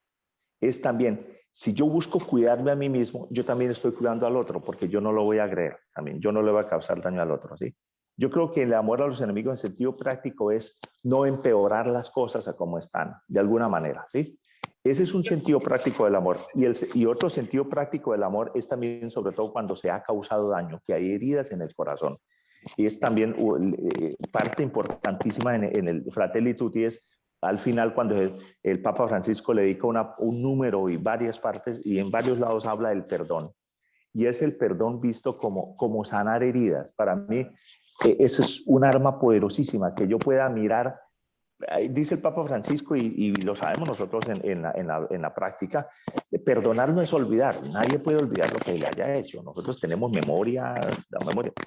Es también, si yo busco cuidarme a mí mismo, yo también estoy cuidando al otro, porque yo no lo voy a agredir, también yo no le voy a causar daño al otro, ¿sí? Yo creo que el amor a los enemigos en sentido práctico es no empeorar las cosas a como están, de alguna manera, ¿sí? Ese es un sentido práctico del amor. Y otro sentido práctico del amor es también, sobre todo, cuando se ha causado daño, que hay heridas en el corazón. Y es también parte importantísima en el Fratelli Tutti, es al final cuando el Papa Francisco le dedica un número y varias partes, y en varios lados habla del perdón. Y es el perdón visto como sanar heridas. Para mí, eso es un arma poderosísima, que yo pueda mirar. Dice el Papa Francisco, y lo sabemos nosotros en la práctica, perdonar no es olvidar. Nadie puede olvidar lo que le haya hecho. Nosotros tenemos memoria,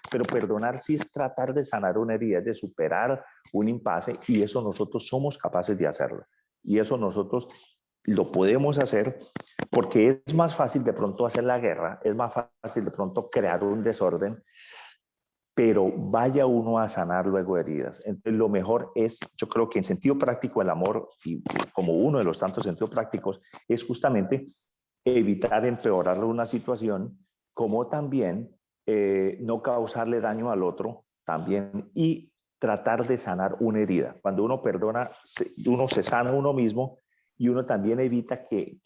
pero perdonar sí es tratar de sanar una herida, es de superar un impasse, y eso nosotros somos capaces de hacerlo. Y eso nosotros lo podemos hacer porque es más fácil de pronto hacer la guerra, es más fácil de pronto crear un desorden, pero vaya uno a sanar luego heridas. Entonces, lo mejor es, yo creo que en sentido práctico el amor, y como uno de los tantos sentidos prácticos, es justamente evitar empeorar una situación, como también no causarle daño al otro, también, y tratar de sanar una herida. Cuando uno perdona, uno se sana a uno mismo, y uno también evita que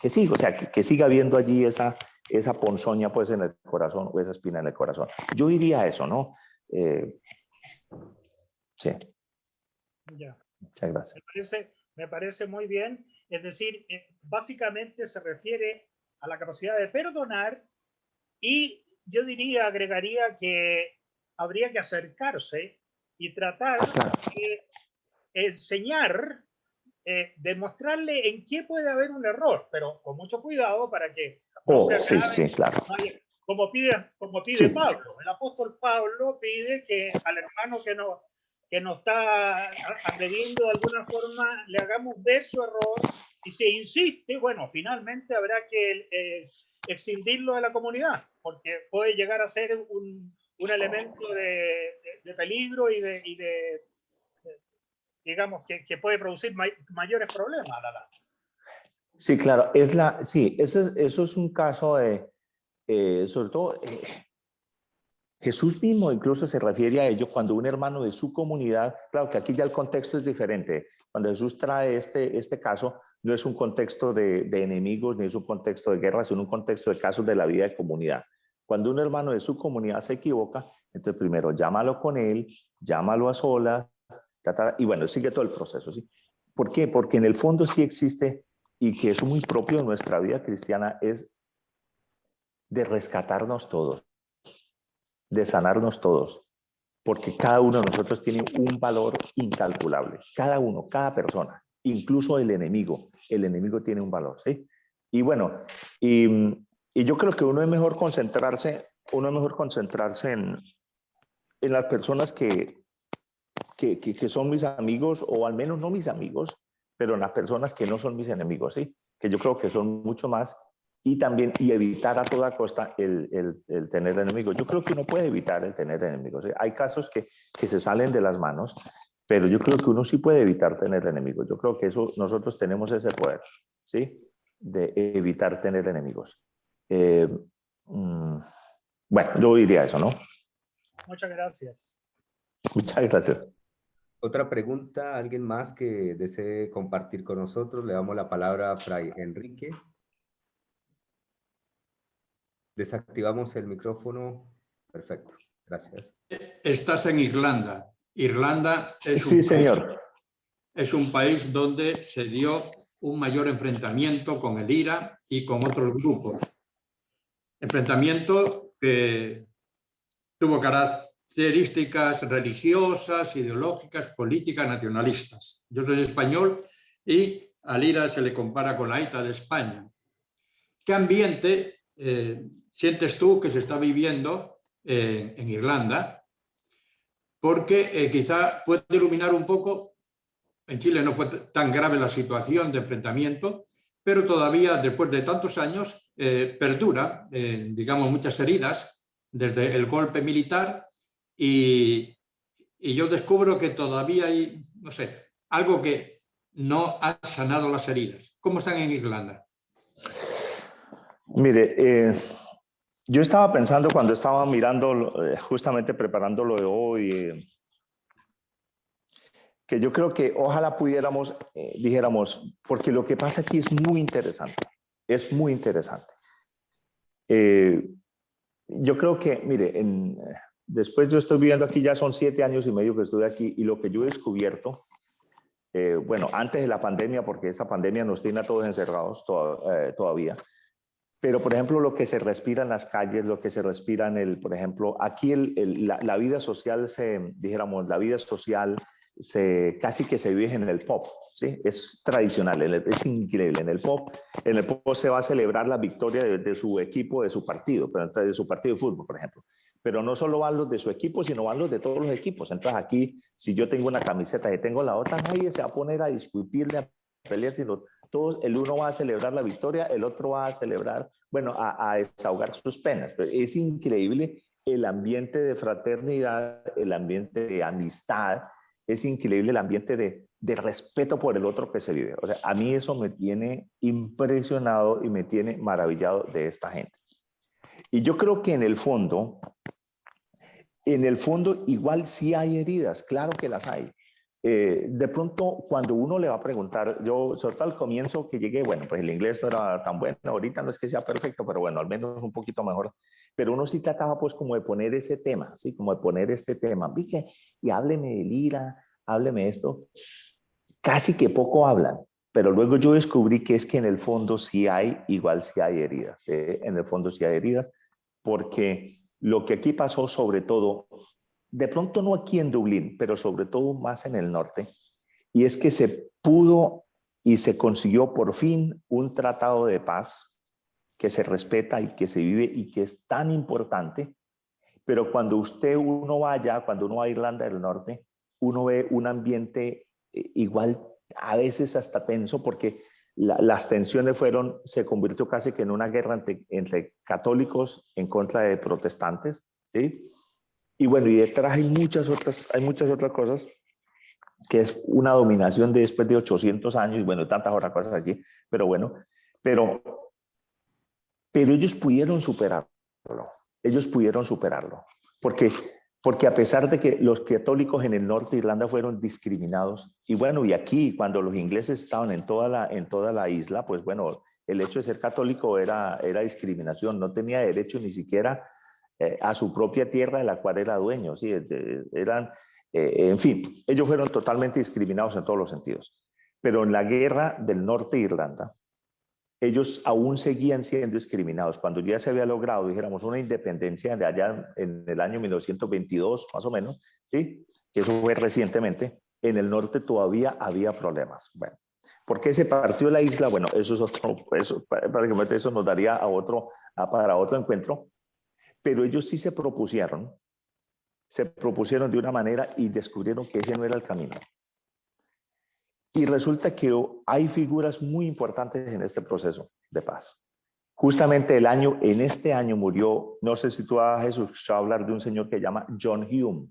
siga, o sea, que siga habiendo allí esa ponzoña pues en el corazón, o esa espina en el corazón. Yo diría eso, ¿no? Sí. Ya. Muchas gracias. Me parece muy bien. Es decir, básicamente se refiere a la capacidad de perdonar, y yo diría, agregaría que habría que acercarse y tratar de enseñar, demostrarle en qué puede haber un error, pero con mucho cuidado para que no se sí, agrave, sí, claro. como pide Sí. Pablo. El apóstol Pablo pide que al hermano que nos está agrediendo de alguna forma le hagamos ver su error, y si insiste, bueno, finalmente habrá que excindirlo de la comunidad, porque puede llegar a ser un elemento de peligro y de digamos, que puede producir mayores problemas a la larga. Sí, claro, eso es un caso de, sobre todo, Jesús mismo incluso se refiere a ello cuando un hermano de su comunidad, claro que aquí ya el contexto es diferente, cuando Jesús trae este caso, no es un contexto de enemigos, ni es un contexto de guerra, sino un contexto de casos de la vida de comunidad. Cuando un hermano de su comunidad se equivoca, entonces primero llámalo con él, llámalo a solas, y bueno, sigue todo el proceso, ¿sí? ¿Por qué? Porque en el fondo sí existe, y que es muy propio de nuestra vida cristiana, es de rescatarnos todos, de sanarnos todos, porque cada uno de nosotros tiene un valor incalculable, cada uno, cada persona. incluso el enemigo tiene un valor, ¿sí? Y bueno, y yo creo que uno es mejor concentrarse en las personas que son mis amigos, o al menos no mis amigos, pero en las personas que no son mis enemigos, ¿sí? Que yo creo que son mucho más, y también, y evitar a toda costa el tener enemigos. Yo creo que uno puede evitar el tener enemigos, ¿sí? Hay casos que se salen de las manos, pero yo creo que uno sí puede evitar tener enemigos. Yo creo que eso, nosotros tenemos ese poder, ¿sí? De evitar tener enemigos. Bueno, yo diría eso, ¿no? Muchas gracias. Muchas gracias. Otra pregunta, ¿alguien más que desee compartir con nosotros? Le damos la palabra a Fray Enrique. Desactivamos el micrófono. Perfecto, gracias. Estás en Irlanda. Irlanda Sí, señor. Es un país donde se dio un mayor enfrentamiento con el IRA y con otros grupos. Enfrentamiento que tuvo características religiosas, ideológicas, políticas, nacionalistas. Yo soy español y al IRA se le compara con la ETA de España. ¿Qué ambiente sientes tú que se está viviendo en Irlanda? Porque quizá puede iluminar un poco. En Chile no fue tan grave la situación de enfrentamiento, pero todavía después de tantos años perdura, digamos, muchas heridas desde el golpe militar, y yo descubro que todavía hay, no sé, algo que no ha sanado las heridas. ¿Cómo están en Irlanda? Mire, yo estaba pensando cuando estaba mirando, justamente preparando lo de hoy, que yo creo que ojalá pudiéramos, dijéramos, porque lo que pasa aquí es muy interesante, es muy interesante. Yo creo que, mire, después yo estoy viviendo aquí, ya son 7 años y medio que estuve aquí, y lo que yo he descubierto, bueno, antes de la pandemia, porque esta pandemia nos tiene a todos encerrados todavía, pero por ejemplo lo que se respira en las calles, lo que se respira por ejemplo, aquí la vida social, dijéramos, la vida social casi que se vive en el pop, ¿sí? Es tradicional, es increíble. En el pop se va a celebrar la victoria de su equipo, de su partido, pero de su partido de fútbol, por ejemplo. Pero no solo van los de su equipo, sino van los de todos los equipos. Entonces aquí, si yo tengo una camiseta y tengo la otra, nadie se va a poner a discutirle, a pelear, sino todos, el uno va a celebrar la victoria, el otro va a celebrar, bueno, a desahogar sus penas. Pero es increíble el ambiente de fraternidad, el ambiente de amistad, es increíble el ambiente de respeto por el otro que se vive. O sea, a mí eso me tiene impresionado y me tiene maravillado de esta gente. Y yo creo que en el fondo igual sí hay heridas, claro que las hay. De pronto, cuando uno le va a preguntar, yo, sobre todo al comienzo que llegué, bueno, pues el inglés no era tan bueno, ahorita no es que sea perfecto, pero bueno, al menos un poquito mejor. Pero uno sí trataba pues como de poner ese tema, ¿sí? Como de poner este tema. Y hábleme del IRA, hábleme de esto. Casi que poco hablan, pero luego yo descubrí que es que en el fondo sí hay, igual sí hay heridas, en el fondo sí hay heridas, porque lo que aquí pasó sobre todo, de pronto no aquí en Dublín, pero sobre todo más en el norte, y es que se pudo y se consiguió por fin un tratado de paz que se respeta y que se vive y que es tan importante, pero cuando uno va allá, cuando uno va a Irlanda del Norte, uno ve un ambiente igual a veces hasta tenso, porque las tensiones se convirtió casi que en una guerra entre católicos en contra de protestantes, ¿sí? Y bueno, y detrás hay muchas otras cosas, que es una dominación de después de 800 años, y bueno, tantas otras cosas allí, pero bueno, pero ellos pudieron superarlo, porque a pesar de que los católicos en el norte de Irlanda fueron discriminados, y bueno, y aquí cuando los ingleses estaban en toda la isla, pues bueno, el hecho de ser católico era discriminación, no tenía derecho ni siquiera a su propia tierra de la cual era dueño, ¿sí? En fin, ellos fueron totalmente discriminados en todos los sentidos. Pero en la guerra del norte de Irlanda, ellos aún seguían siendo discriminados. Cuando ya se había logrado, dijéramos, una independencia de allá en el año 1922, más o menos, ¿sí? Que eso fue recientemente, en el norte todavía había problemas. Bueno, ¿Por qué se partió la isla? Bueno, eso es otro, prácticamente eso nos daría para otro encuentro, pero ellos sí se propusieron de una manera y descubrieron que ese no era el camino. Y resulta que hay figuras muy importantes en este proceso de paz. Justamente en este año murió, no sé si tú has escuchado hablar de un señor que se llama John Hume.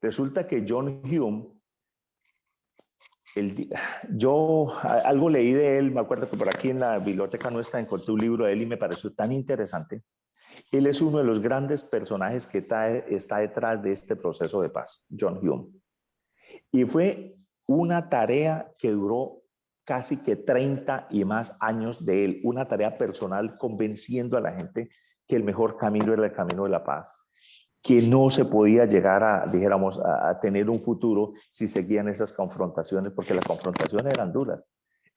Resulta que John Hume, yo algo leí de él, me acuerdo que por aquí en la biblioteca nuestra encontré un libro de él y me pareció tan interesante. Él es uno de los grandes personajes que está detrás de este proceso de paz, John Hume. Y fue una tarea que duró casi que 30 y más años de él, una tarea personal convenciendo a la gente que el mejor camino era el camino de la paz, que no se podía llegar a tener un futuro si seguían esas confrontaciones, porque las confrontaciones eran duras,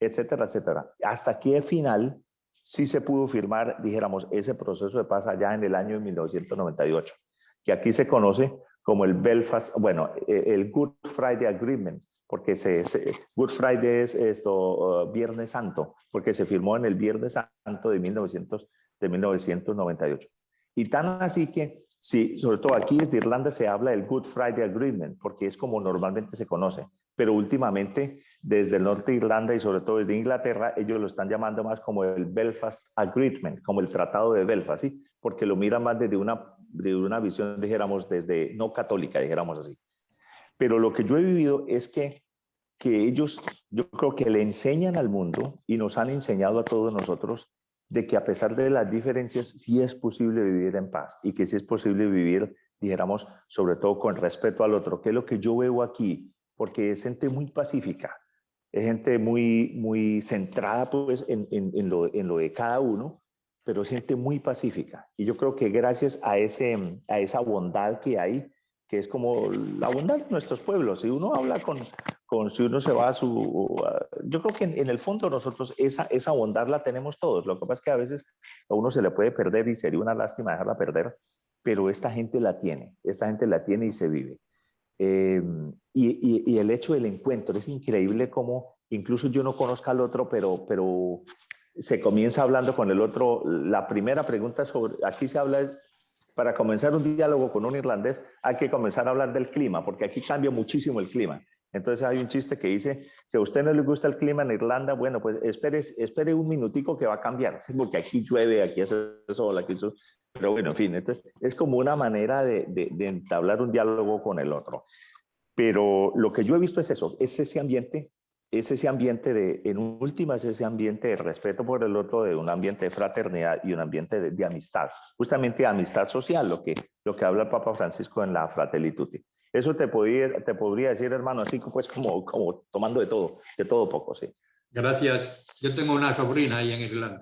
etcétera, etcétera. Hasta que al final sí se pudo firmar, ese proceso de paz allá en el año 1998, que aquí se conoce como el Belfast, el Good Friday Agreement, porque Good Friday es Viernes Santo, porque se firmó en el Viernes Santo de 1998. Y tan así que, sí, sobre todo aquí desde Irlanda se habla del Good Friday Agreement, porque es como normalmente se conoce, pero últimamente desde el norte de Irlanda y sobre todo desde Inglaterra, ellos lo están llamando más como el Belfast Agreement, como el Tratado de Belfast, ¿sí? Porque lo miran más desde una visión, desde no católica, así. Pero lo que yo he vivido es que ellos, yo creo que le enseñan al mundo y nos han enseñado a todos nosotros de que a pesar de las diferencias, sí es posible vivir en paz y que sí es posible vivir, sobre todo con respeto al otro, que es lo que yo veo aquí, porque es gente muy pacífica, es gente muy, muy centrada pues, en lo de cada uno, pero es gente muy pacífica. Y yo creo que gracias a esa bondad que hay, que es como la bondad de nuestros pueblos, si uno habla si uno se va yo creo que en el fondo nosotros esa bondad la tenemos todos. Lo que pasa es que a veces a uno se le puede perder y sería una lástima dejarla perder, pero esta gente la tiene y se vive. Y el hecho del encuentro es increíble como incluso yo no conozco al otro, pero se comienza hablando con el otro. La primera pregunta aquí se habla es, para comenzar un diálogo con un irlandés hay que comenzar a hablar del clima, porque aquí cambia muchísimo el clima. Entonces hay un chiste que dice, si a usted no le gusta el clima en Irlanda, bueno, pues espere un minutico que va a cambiar, ¿sí? Porque aquí llueve, aquí hace sol, aquí eso. Pero bueno, en fin, entonces es como una manera de entablar un diálogo con el otro. Pero lo que yo he visto es eso, es ese ambiente en últimas, ese ambiente de respeto por el otro, de un ambiente de fraternidad y un ambiente de amistad, justamente de amistad social, lo que habla el Papa Francisco en la Fratelli Tutti. Eso te podría decir, hermano, así pues como tomando de todo poco, sí. Gracias. Yo tengo una sobrina ahí en Irlanda.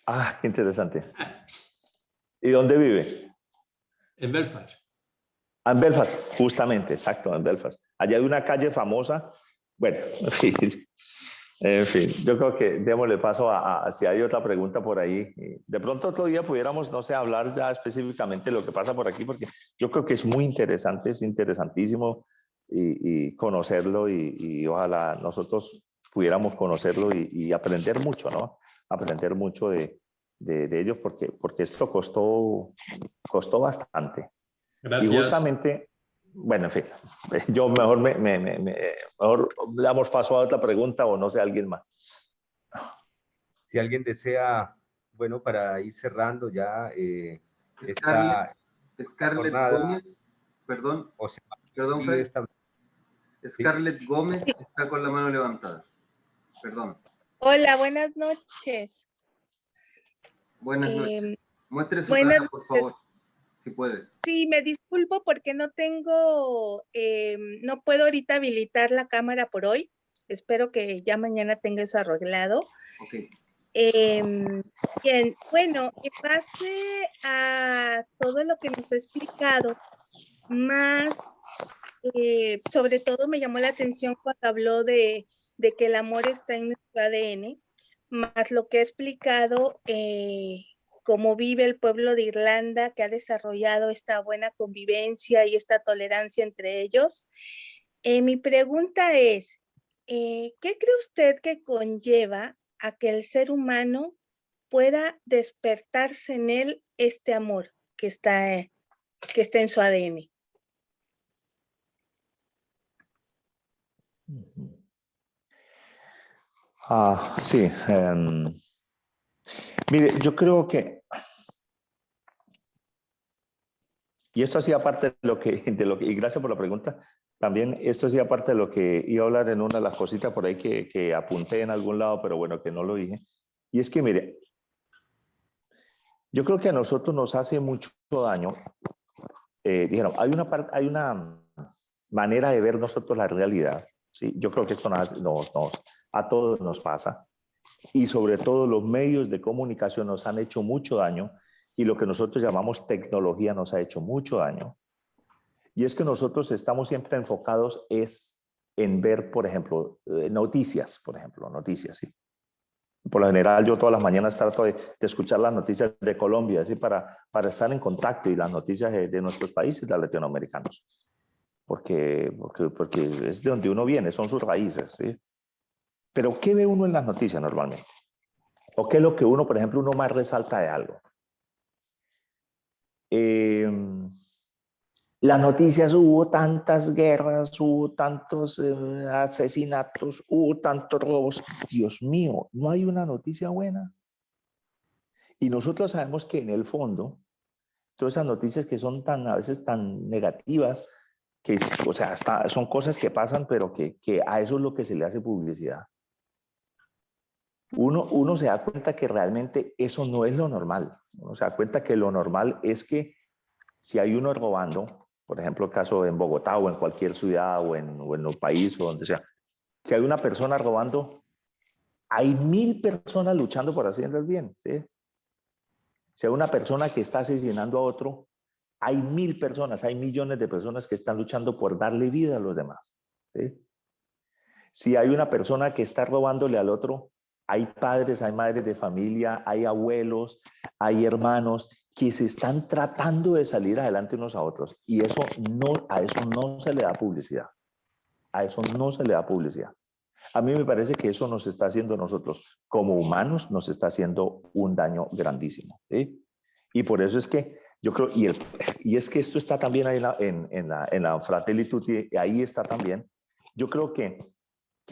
Ah, qué interesante. ¿Y dónde vive? En Belfast. Ah, en Belfast, justamente, exacto, en Belfast. Allá hay una calle famosa. Bueno, en fin, yo creo que démosle paso a si hay otra pregunta por ahí. De pronto otro día pudiéramos, no sé, hablar ya específicamente de lo que pasa por aquí, porque yo creo que es muy interesante, es interesantísimo y conocerlo y ojalá nosotros pudiéramos conocerlo y aprender mucho, ¿no? Aprender mucho de ellos porque esto costó bastante. Gracias. Y justamente, bueno, en fin, yo mejor mejor le damos paso a otra pregunta o no sé, alguien más. Si alguien desea, bueno, para ir cerrando ya Scarlett jornada, Gómez, perdón, Fred. Scarlett Gómez está con la mano levantada. Perdón. Hola, buenas noches. Buenas noches. Muestre su cara, por favor, si puede. Sí, me disculpo porque no puedo ahorita habilitar la cámara por hoy. Espero que ya mañana tenga eso arreglado. Ok. Bien, bueno, en base a todo lo que nos ha explicado, más sobre todo me llamó la atención cuando habló de que el amor está en nuestro ADN, más lo que ha explicado cómo vive el pueblo de Irlanda, que ha desarrollado esta buena convivencia y esta tolerancia entre ellos. Mi pregunta es, ¿qué cree usted que conlleva a que el ser humano pueda despertarse en él este amor que está en su ADN? Sí. Mire, yo creo que, y esto hacía parte y gracias por la pregunta, también esto hacía parte de lo que iba a hablar en una de las cositas por ahí que apunté en algún lado, pero bueno, que no lo dije. Y es que, mire, yo creo que a nosotros nos hace mucho daño. Dijeron, hay una manera de ver nosotros la realidad. ¿Sí? Yo creo que esto a todos nos pasa. Y sobre todo los medios de comunicación nos han hecho mucho daño y lo que nosotros llamamos tecnología nos ha hecho mucho daño. Y es que nosotros estamos siempre enfocados en ver, por ejemplo, noticias, ¿sí? Por lo general, yo todas las mañanas trato de escuchar las noticias de Colombia, ¿sí? para estar en contacto y las noticias de nuestros países, de latinoamericanos. Porque es de donde uno viene, son sus raíces, ¿sí? Pero ¿qué ve uno en las noticias normalmente? ¿O qué es lo que uno, por ejemplo, uno más resalta de algo? Las noticias, hubo tantas guerras, hubo tantos asesinatos, hubo tantos robos. Dios mío, no hay una noticia buena. Y nosotros sabemos que en el fondo, todas esas noticias que son a veces tan negativas, que, o sea, son cosas que pasan, pero que a eso es lo que se le hace publicidad. Uno se da cuenta que realmente eso no es lo normal. Uno se da cuenta que lo normal es que si hay uno robando, por ejemplo, el caso en Bogotá o en cualquier ciudad o en el país o donde sea, si hay una persona robando, hay 1000 personas luchando por hacer el bien, ¿sí? Si hay una persona que está asesinando a otro, hay 1000 personas, hay millones de personas que están luchando por darle vida a los demás, ¿sí? Si hay una persona que está robándole al otro, hay padres, hay madres de familia, hay abuelos, hay hermanos que se están tratando de salir adelante unos a otros. Y a eso no se le da publicidad. A eso no se le da publicidad. A mí me parece que eso nos está haciendo nosotros, como humanos, nos está haciendo un daño grandísimo, ¿sí? Y por eso es que yo creo, y es que esto está también ahí en la Fratelli Tutti, ahí está también. Yo creo que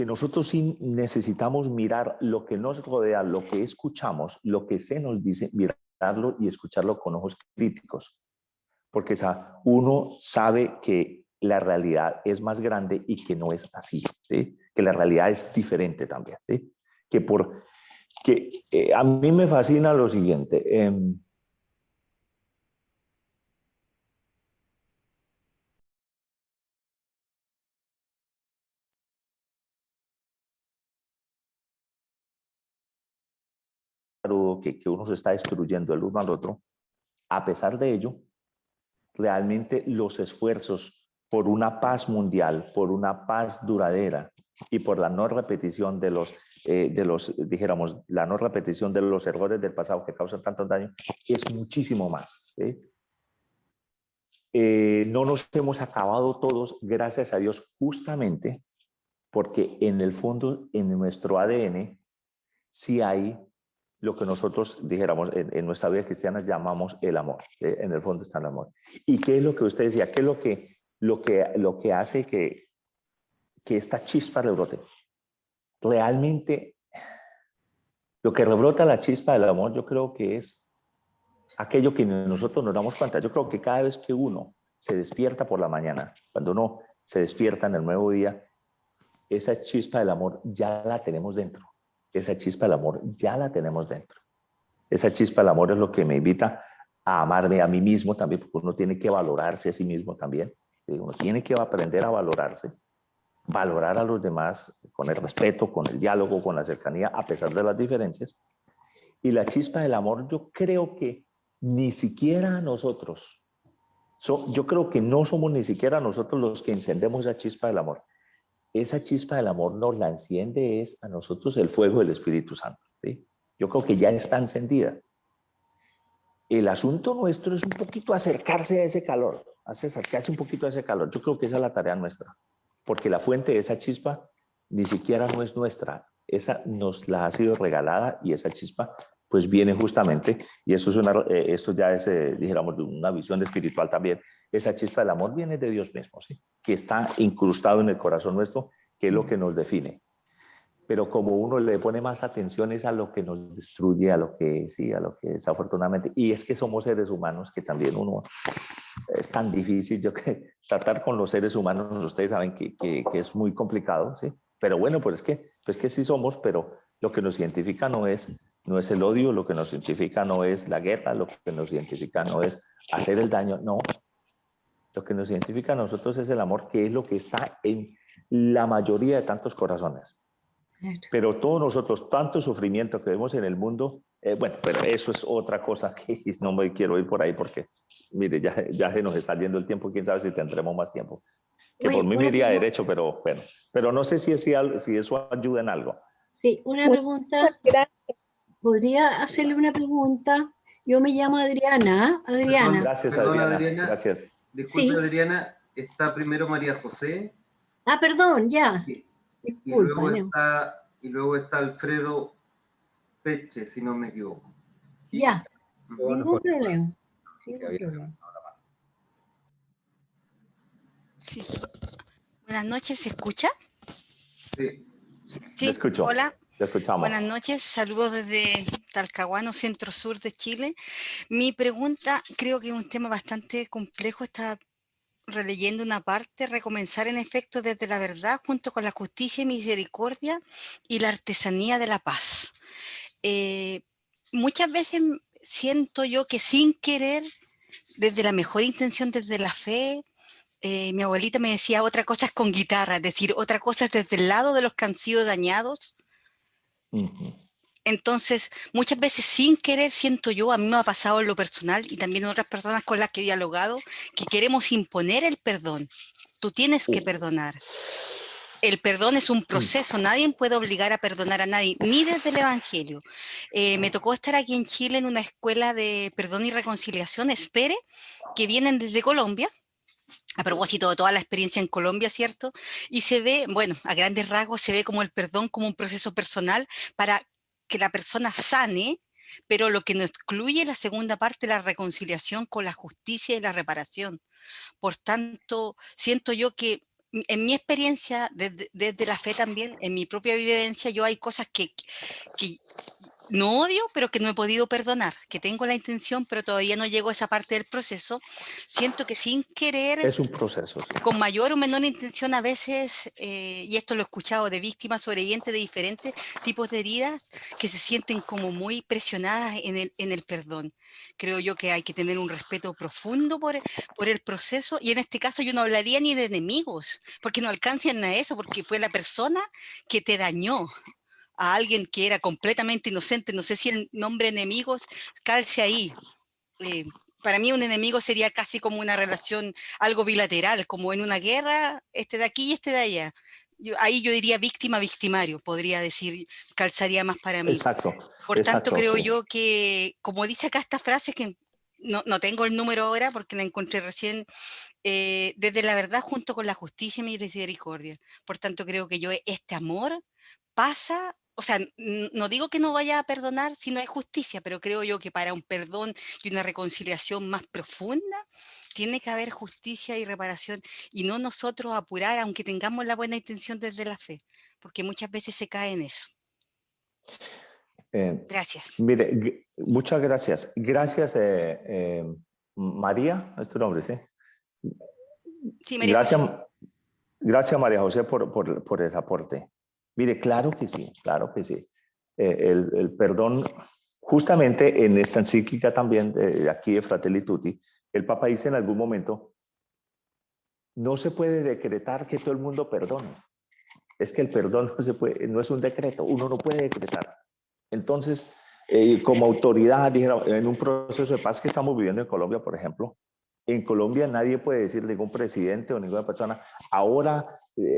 nosotros sí necesitamos mirar lo que nos rodea, lo que escuchamos, lo que se nos dice, mirarlo y escucharlo con ojos críticos. Porque uno sabe que la realidad es más grande y que no es así, ¿sí? Que la realidad es diferente también, ¿sí? A mí me fascina lo siguiente. Que uno se está destruyendo el uno al otro. A pesar de ello, realmente los esfuerzos por una paz mundial, por una paz duradera y por la no repetición dijéramos, la no repetición de los errores del pasado que causan tanto daño, es muchísimo más, ¿sí? No nos hemos acabado todos, gracias a Dios, justamente porque en el fondo, en nuestro ADN, sí hay lo que nosotros, dijéramos, en nuestra vida cristiana llamamos el amor. En el fondo está el amor. ¿Y qué es lo que usted decía? ¿Qué es lo que hace que esta chispa rebrote? Realmente, lo que rebrota la chispa del amor, yo creo que es aquello que nosotros nos damos cuenta. Yo creo que cada vez que uno se despierta por la mañana, cuando uno se despierta en el nuevo día, esa chispa del amor ya la tenemos dentro. Esa chispa del amor ya la tenemos dentro. Esa chispa del amor es lo que me invita a amarme a mí mismo también, porque uno tiene que valorarse a sí mismo también. ¿Sí? Uno tiene que aprender a valorarse, valorar a los demás con el respeto, con el diálogo, con la cercanía, a pesar de las diferencias. Y la chispa del amor, yo creo que ni siquiera nosotros, yo creo que no somos ni siquiera nosotros los que encendemos esa chispa del amor. Esa chispa del amor nos la enciende es a nosotros el fuego del Espíritu Santo, ¿sí? Yo creo que ya está encendida. El asunto nuestro es un poquito acercarse a ese calor, acercarse un poquito a ese calor. Yo creo que esa es la tarea nuestra, porque la fuente de esa chispa ni siquiera no es nuestra, esa nos la ha sido regalada y esa chispa pues viene justamente, y eso es esto ya es, dijéramos, una visión espiritual también, esa chispa del amor viene de Dios mismo, ¿sí? Que está incrustado en el corazón nuestro, que es lo que nos define. Pero como uno le pone más atención es a lo que nos destruye, a lo que sí, a lo que desafortunadamente, y es que somos seres humanos, que también uno es tan difícil, yo que tratar con los seres humanos, ustedes saben que es muy complicado, ¿sí? Pero bueno, pues que sí somos, pero lo que nos identifica no es el odio, lo que nos identifica no es la guerra, lo que nos identifica no es hacer el daño, no. Lo que nos identifica a nosotros es el amor, que es lo que está en la mayoría de tantos corazones. Pero todos nosotros, tanto sufrimiento que vemos en el mundo, bueno, pero eso es otra cosa que no me quiero ir por ahí porque, mire, ya se nos está yendo el tiempo, quién sabe si tendremos más tiempo. Que Oye, por mí me iría derecho, pero bueno, pero no sé si eso ayuda en algo. Sí, una pregunta. ¿Podría hacerle una pregunta? Yo me llamo Adriana. Adriana. Gracias, Perdón, Adriana. Gracias. Disculpe, Sí. Adriana, está primero María José. Ah, perdón, ya. Y Disculpa. luego está Alfredo Peche, si no me equivoco. Ya, ningún problema. Ningún problema. Sí. Buenas noches, ¿se escucha? Sí. Sí, escucho. hola. Te escuchamos. Buenas noches, saludos desde Talcahuano, centro sur de Chile. Mi pregunta, creo que es un tema bastante complejo, está releyendo una parte, recomenzar en efecto desde la verdad junto con la justicia y misericordia y la artesanía de la paz. Muchas veces siento yo que sin querer, desde la mejor intención, desde la fe, mi abuelita me decía, otra cosa es con guitarra, es decir, otra cosa es desde el lado de los que han sido dañados. Entonces, muchas veces sin querer siento yo, a mí me ha pasado en lo personal y también en otras personas con las que he dialogado, que queremos imponer el perdón. Tú tienes que perdonar. El perdón es un proceso, nadie puede obligar a perdonar a nadie, ni desde el Evangelio. Me tocó estar aquí en Chile en una escuela de perdón y reconciliación, Espere, que vienen desde Colombia, a propósito de toda la experiencia en Colombia, ¿cierto? Y se ve, bueno, a grandes rasgos se ve como el perdón como un proceso personal para que la persona sane, pero lo que no excluye la segunda parte, la reconciliación con la justicia y la reparación. Por tanto, siento yo que en mi experiencia, desde la fe también, en mi propia vivencia, yo hay cosas que no odio, pero que no he podido perdonar, que tengo la intención, pero todavía no llego a esa parte del proceso. Siento que sin querer, es un proceso, sí. Con mayor o menor intención a veces, y esto lo he escuchado de víctimas sobrevivientes de diferentes tipos de heridas, que se sienten como muy presionadas en el perdón. Creo yo que hay que tener un respeto profundo por el proceso, y en este caso yo no hablaría ni de enemigos, porque no alcanzan a eso, porque fue la persona que te dañó, a alguien que era completamente inocente. No sé si el nombre enemigos calce ahí. Para mí un enemigo sería casi como una relación, algo bilateral, como en una guerra, este de aquí y este de allá. Ahí yo diría víctima, victimario, podría decir, calzaría más para mí. Exacto. Por tanto, creo sí. yo que, como dice acá esta frase, que no tengo el número ahora porque la encontré recién, desde la verdad junto con la justicia y misericordia. Por tanto, creo que yo este amor pasa, o sea, no digo que no vaya a perdonar si no hay justicia, pero creo yo que para un perdón y una reconciliación más profunda, tiene que haber justicia y reparación, y no nosotros apurar, aunque tengamos la buena intención desde la fe, porque muchas veces se cae en eso. Gracias. Mire, muchas gracias. Gracias, María, es tu nombre, ¿sí? Sí, María José. Gracias, María José, por el aporte. Mire, claro que sí, claro que sí. El perdón, justamente en esta encíclica también, aquí de Fratelli Tutti, el Papa dice en algún momento, no se puede decretar que todo el mundo perdone. Es que el perdón no es un decreto, uno no puede decretar. Entonces, como autoridad, dijeron, en un proceso de paz que estamos viviendo en Colombia, por ejemplo, en Colombia nadie puede decir, ningún presidente o ninguna persona, ahora,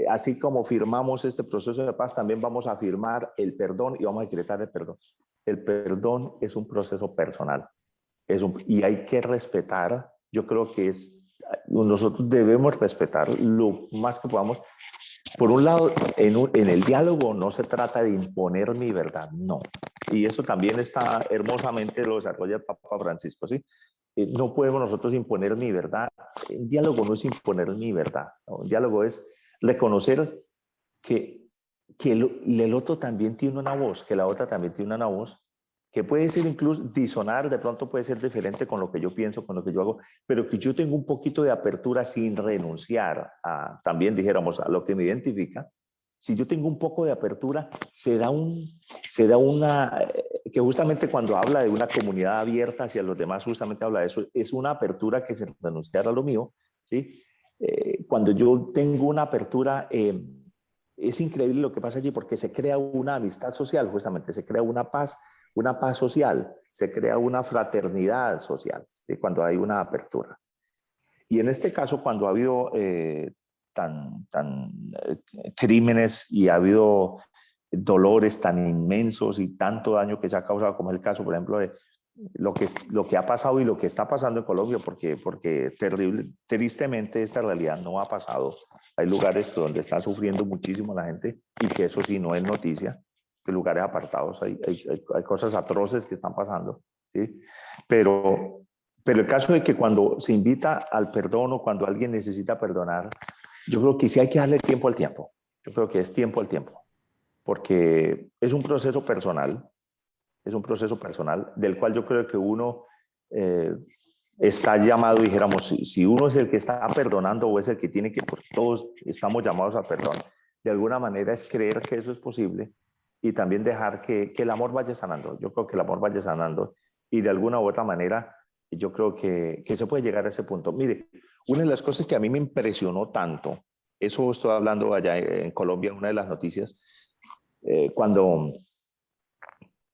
así como firmamos este proceso de paz, también vamos a firmar el perdón y vamos a decretar el perdón. El perdón es un proceso personal y hay que respetar, yo creo que nosotros debemos respetar lo más que podamos por un lado, en el diálogo no se trata de imponer mi verdad, no. Y eso también está hermosamente lo desarrolla el Papa Francisco, ¿sí? No podemos nosotros imponer mi verdad. El diálogo no es imponer mi verdad, ¿no? El diálogo es reconocer que el otro también tiene una voz, que la otra también tiene una voz, que puede ser incluso disonar, de pronto puede ser diferente con lo que yo pienso, con lo que yo hago, pero que yo tengo un poquito de apertura sin renunciar a, también dijéramos, a lo que me identifica. Si yo tengo un poco de apertura, se da una, que justamente cuando habla de una comunidad abierta hacia los demás, justamente habla de eso, es una apertura que sin renunciar a lo mío, ¿sí? Cuando yo tengo una apertura, es increíble lo que pasa allí porque se crea una amistad social, justamente, se crea una paz social, se crea una fraternidad social, ¿sí? Cuando hay una apertura. Y en este caso, cuando ha habido crímenes y ha habido dolores tan inmensos y tanto daño que se ha causado, como es el caso, por ejemplo, de lo que ha pasado y lo que está pasando en Colombia, porque tristemente esta realidad no ha pasado. Hay lugares donde está sufriendo muchísimo la gente y que eso sí no es noticia, que lugares apartados hay cosas atroces que están pasando, ¿sí? Pero el caso de que cuando se invita al perdón o cuando alguien necesita perdonar, yo creo que sí hay que darle tiempo al tiempo. Yo creo que es tiempo al tiempo, porque es un proceso personal, del cual yo creo que uno está llamado, dijéramos, si uno es el que está perdonando o es el que tiene que, porque todos estamos llamados al perdón, de alguna manera es creer que eso es posible y también dejar que el amor vaya sanando. Yo creo que el amor vaya sanando y de alguna u otra manera yo creo que se puede llegar a ese punto. Mire, una de las cosas que a mí me impresionó tanto, eso estoy hablando allá en Colombia, una de las noticias, cuando,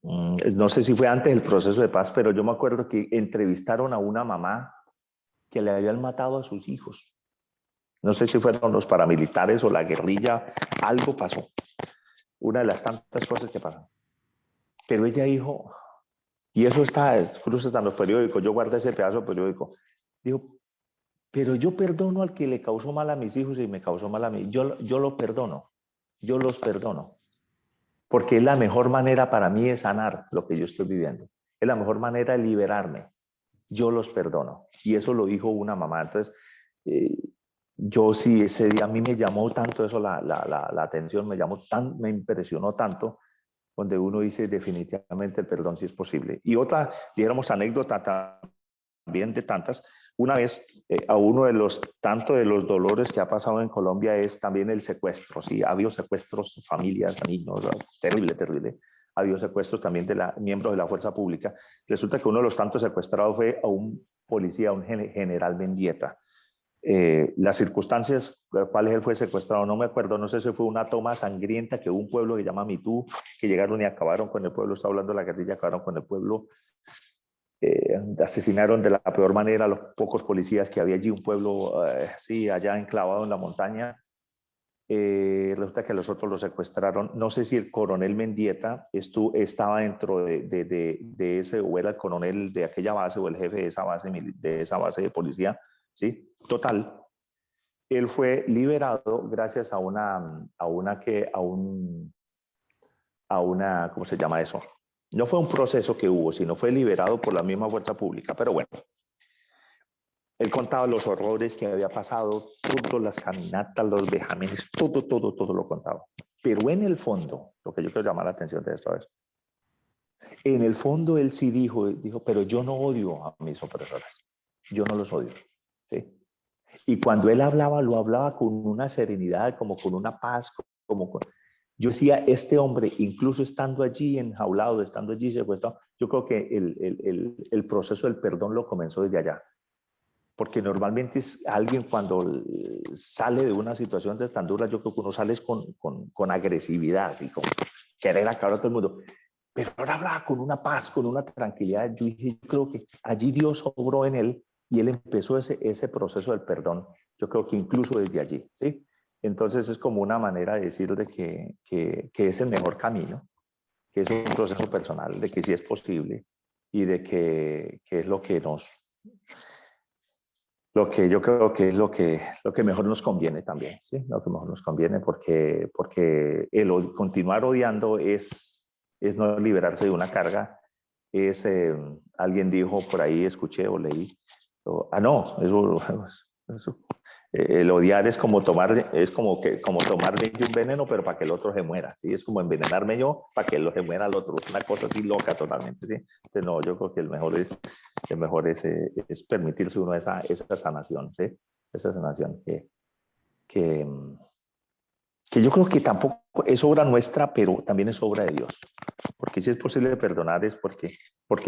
no sé si fue antes del proceso de paz, pero yo me acuerdo que entrevistaron a una mamá que le habían matado a sus hijos. No sé si fueron los paramilitares o la guerrilla, algo pasó. Una de las tantas cosas que pasan. Pero ella dijo, y eso está en los periódicos, yo guardé ese pedazo de periódico, dijo, pero yo perdono al que le causó mal a mis hijos y me causó mal a mí. Yo lo perdono, yo los perdono. Porque es la mejor manera para mí de sanar lo que yo estoy viviendo. Es la mejor manera de liberarme. Yo los perdono. Y eso lo dijo una mamá. Entonces, yo sí, ese día a mí me llamó tanto eso la atención, me impresionó tanto, donde uno dice definitivamente el perdón sí es posible. Y otra, dijéramos, anécdota también de tantas, una vez a uno de los dolores que ha pasado en Colombia es también el secuestro. Sí, ha habido secuestros, familias, niños, terrible, terrible. Ha habido secuestros también de miembros de la fuerza pública. Resulta que uno de los tantos secuestrados fue a un policía, un general Mendieta. Las circunstancias por las cuales él fue secuestrado, no me acuerdo, no sé si fue una toma sangrienta que hubo un pueblo que llama Mitú, que llegaron y acabaron con el pueblo, está hablando de la guerrilla, acabaron con el pueblo, asesinaron de la peor manera a los pocos policías que había allí, un pueblo, sí, allá enclavado en la montaña. Resulta que los otros los secuestraron, no sé si el coronel Mendieta estaba dentro de ese, o era el coronel de aquella base, o el jefe de esa base de policía. ¿Sí? Total, él fue liberado gracias a una, ¿cómo se llama eso? No fue un proceso que hubo, sino fue liberado por la misma fuerza pública, pero bueno. Él contaba los horrores que había pasado, todas las caminatas, los vejámenes, todo lo contaba. Pero en el fondo, lo que yo quiero llamar la atención de esto es, en el fondo él sí dijo, pero yo no odio a mis opresores, yo no los odio. ¿Sí? Y cuando él hablaba, lo hablaba con una serenidad, como con una paz, yo decía, este hombre, incluso estando allí enjaulado, estando allí secuestrado, yo creo que el proceso del perdón lo comenzó desde allá. Porque normalmente es alguien cuando sale de una situación de tan dura, yo creo que uno sale con agresividad, así como querer acabar a todo el mundo. Pero ahora hablaba con una paz, con una tranquilidad. Yo dije, yo creo que allí Dios obró en él y él empezó ese proceso del perdón, yo creo que incluso desde allí, ¿sí? Entonces es como una manera de decir de que es el mejor camino, que es un proceso personal, de que sí es posible y de que es lo que nos... lo que yo creo que es lo que mejor nos conviene también, ¿sí? Lo que mejor nos conviene porque continuar odiando es no liberarse de una carga. Alguien dijo por ahí, escuché o leí, no, eso, el odiar es como tomar de un veneno, pero para que el otro se muera, ¿sí? Es como envenenarme yo para que se muera el otro, una cosa así loca totalmente, ¿sí? Entonces, no, yo creo que el mejor es permitirse uno esa sanación, ¿sí? Esa sanación que yo creo que tampoco es obra nuestra, pero también es obra de Dios. Porque si es posible perdonar es porque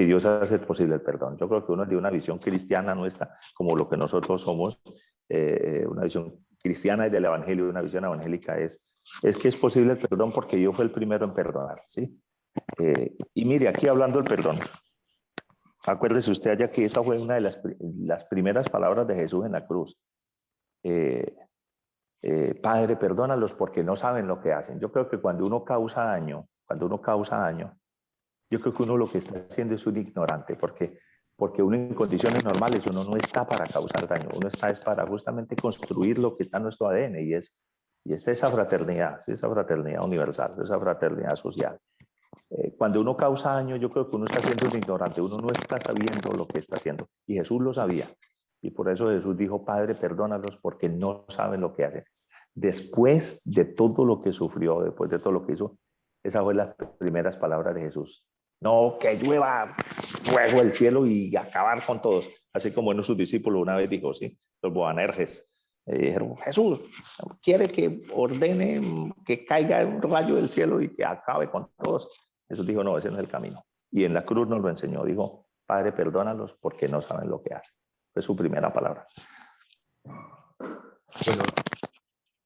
Dios hace posible el perdón. Yo creo que uno de una visión cristiana nuestra, como lo que nosotros somos, una visión cristiana y del evangelio, una visión evangélica es que es posible el perdón porque Dios fue el primero en perdonar, ¿sí? Y mire, aquí hablando del perdón, acuérdese usted allá que esa fue una de las primeras palabras de Jesús en la cruz. Padre, perdónalos porque no saben lo que hacen. Yo creo que cuando uno causa daño, yo creo que uno lo que está haciendo es un ignorante, porque uno en condiciones normales, uno no está para causar daño, uno está es para justamente construir lo que está en nuestro ADN y es esa fraternidad universal, esa fraternidad social. Cuando uno causa daño, yo creo que uno está siendo un ignorante, uno no está sabiendo lo que está haciendo. Y Jesús lo sabía. Y por eso Jesús dijo, Padre, perdónalos porque no saben lo que hacen. Después de todo lo que sufrió, después de todo lo que hizo, esas fueron las primeras palabras de Jesús. No, que llueva fuego del cielo y acabar con todos. Así como uno de sus discípulos una vez dijo, ¿sí? Los Boanerges. Dijeron, Jesús quiere que ordene que caiga un rayo del cielo y que acabe con todos. Jesús dijo, no, ese no es el camino. Y en la cruz nos lo enseñó. Dijo, Padre, perdónalos porque no saben lo que hacen. Fue su primera palabra. Bueno,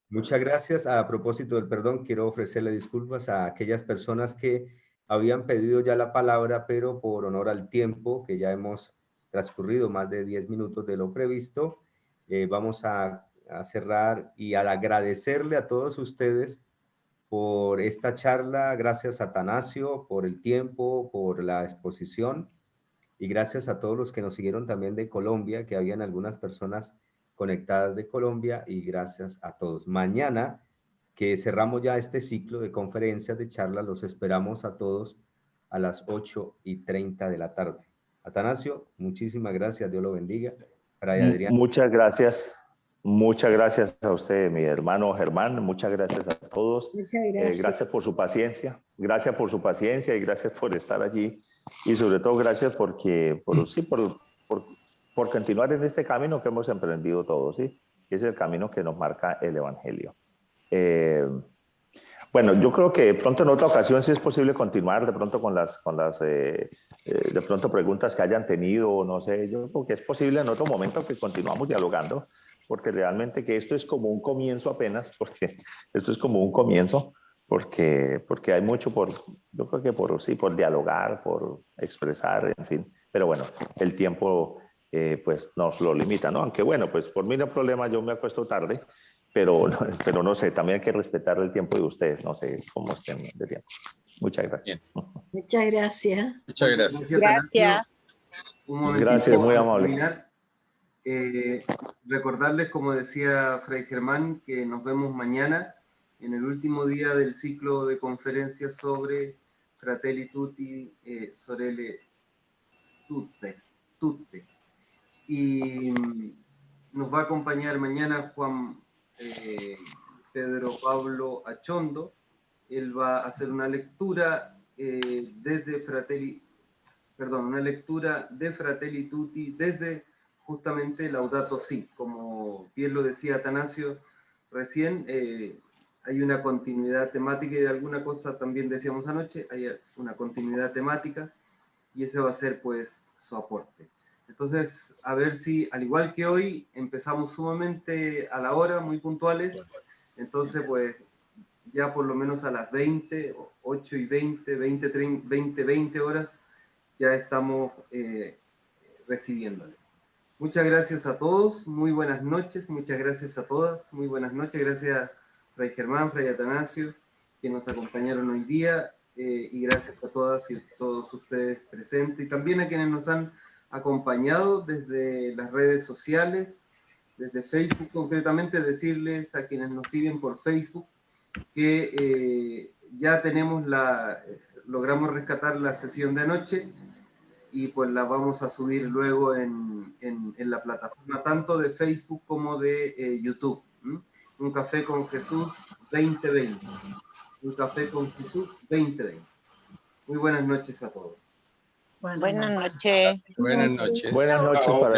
muchas gracias. A propósito del perdón, quiero ofrecerle disculpas a aquellas personas que habían pedido ya la palabra, pero por honor al tiempo, que ya hemos transcurrido más de 10 minutos de lo previsto, vamos a cerrar y al agradecerle a todos ustedes por esta charla. Gracias a Atanasio por el tiempo, por la exposición, y gracias a todos los que nos siguieron también de Colombia, que habían algunas personas conectadas de Colombia, y gracias a todos. Mañana, que cerramos ya este ciclo de conferencias, de charlas, los esperamos a todos a las 8:30 de la tarde. Atanasio, muchísimas gracias, Dios lo bendiga. Fray Adrián. Muchas gracias a usted, mi hermano Germán, muchas gracias a todos. Muchas gracias. Gracias por su paciencia y gracias por estar allí, y sobre todo gracias por continuar en este camino que hemos emprendido todos, ¿sí? Es el camino que nos marca el Evangelio. Bueno, yo creo que de pronto en otra ocasión, si es posible continuar de pronto con las de pronto preguntas que hayan tenido, no sé, yo creo que es posible en otro momento que continuamos dialogando, porque realmente que esto es como un comienzo apenas, porque hay mucho yo creo que por dialogar, por expresar, en fin, pero bueno, el tiempo pues nos lo limita, ¿no? Aunque bueno, pues por mí no hay problema, yo me acuesto tarde, pero no sé, también hay que respetar el tiempo de ustedes, no sé cómo estén de tiempo. Muchas gracias. Muchas gracias. Muchas gracias. Gracias. Un momentito, Gracias, muy para amable. terminar, recordarles, como decía Fray Germán, que nos vemos mañana en el último día del ciclo de conferencias sobre Fratelli Tutti, Sorelle Tutte. Y nos va a acompañar mañana Juan Pedro Pablo Achondo. Él va a hacer una lectura de Fratelli Tutti desde justamente Laudato Si. Como bien lo decía Atanasio recién, hay una continuidad temática, y de alguna cosa también decíamos anoche, hay una continuidad temática, y ese va a ser pues su aporte. Entonces, a ver si, al igual que hoy, empezamos sumamente a la hora, muy puntuales. Entonces, pues, ya por lo menos a las 20, 8:20, 20 horas, ya estamos recibiéndoles. Muchas gracias a todos, muy buenas noches, muchas gracias a todas, muy buenas noches. Gracias, Fray Germán, Fray Atanasio, que nos acompañaron hoy día, y gracias a todas y a todos ustedes presentes, y también a quienes nos han acompañado desde las redes sociales, desde Facebook concretamente, decirles a quienes nos siguen por Facebook que ya tenemos logramos rescatar la sesión de anoche y pues la vamos a subir luego en la plataforma tanto de Facebook como de YouTube. Un Café con Jesús 2020. Un Café con Jesús 2020. Muy buenas noches a todos. Buenas noches. Buenas noches. Buenas noches para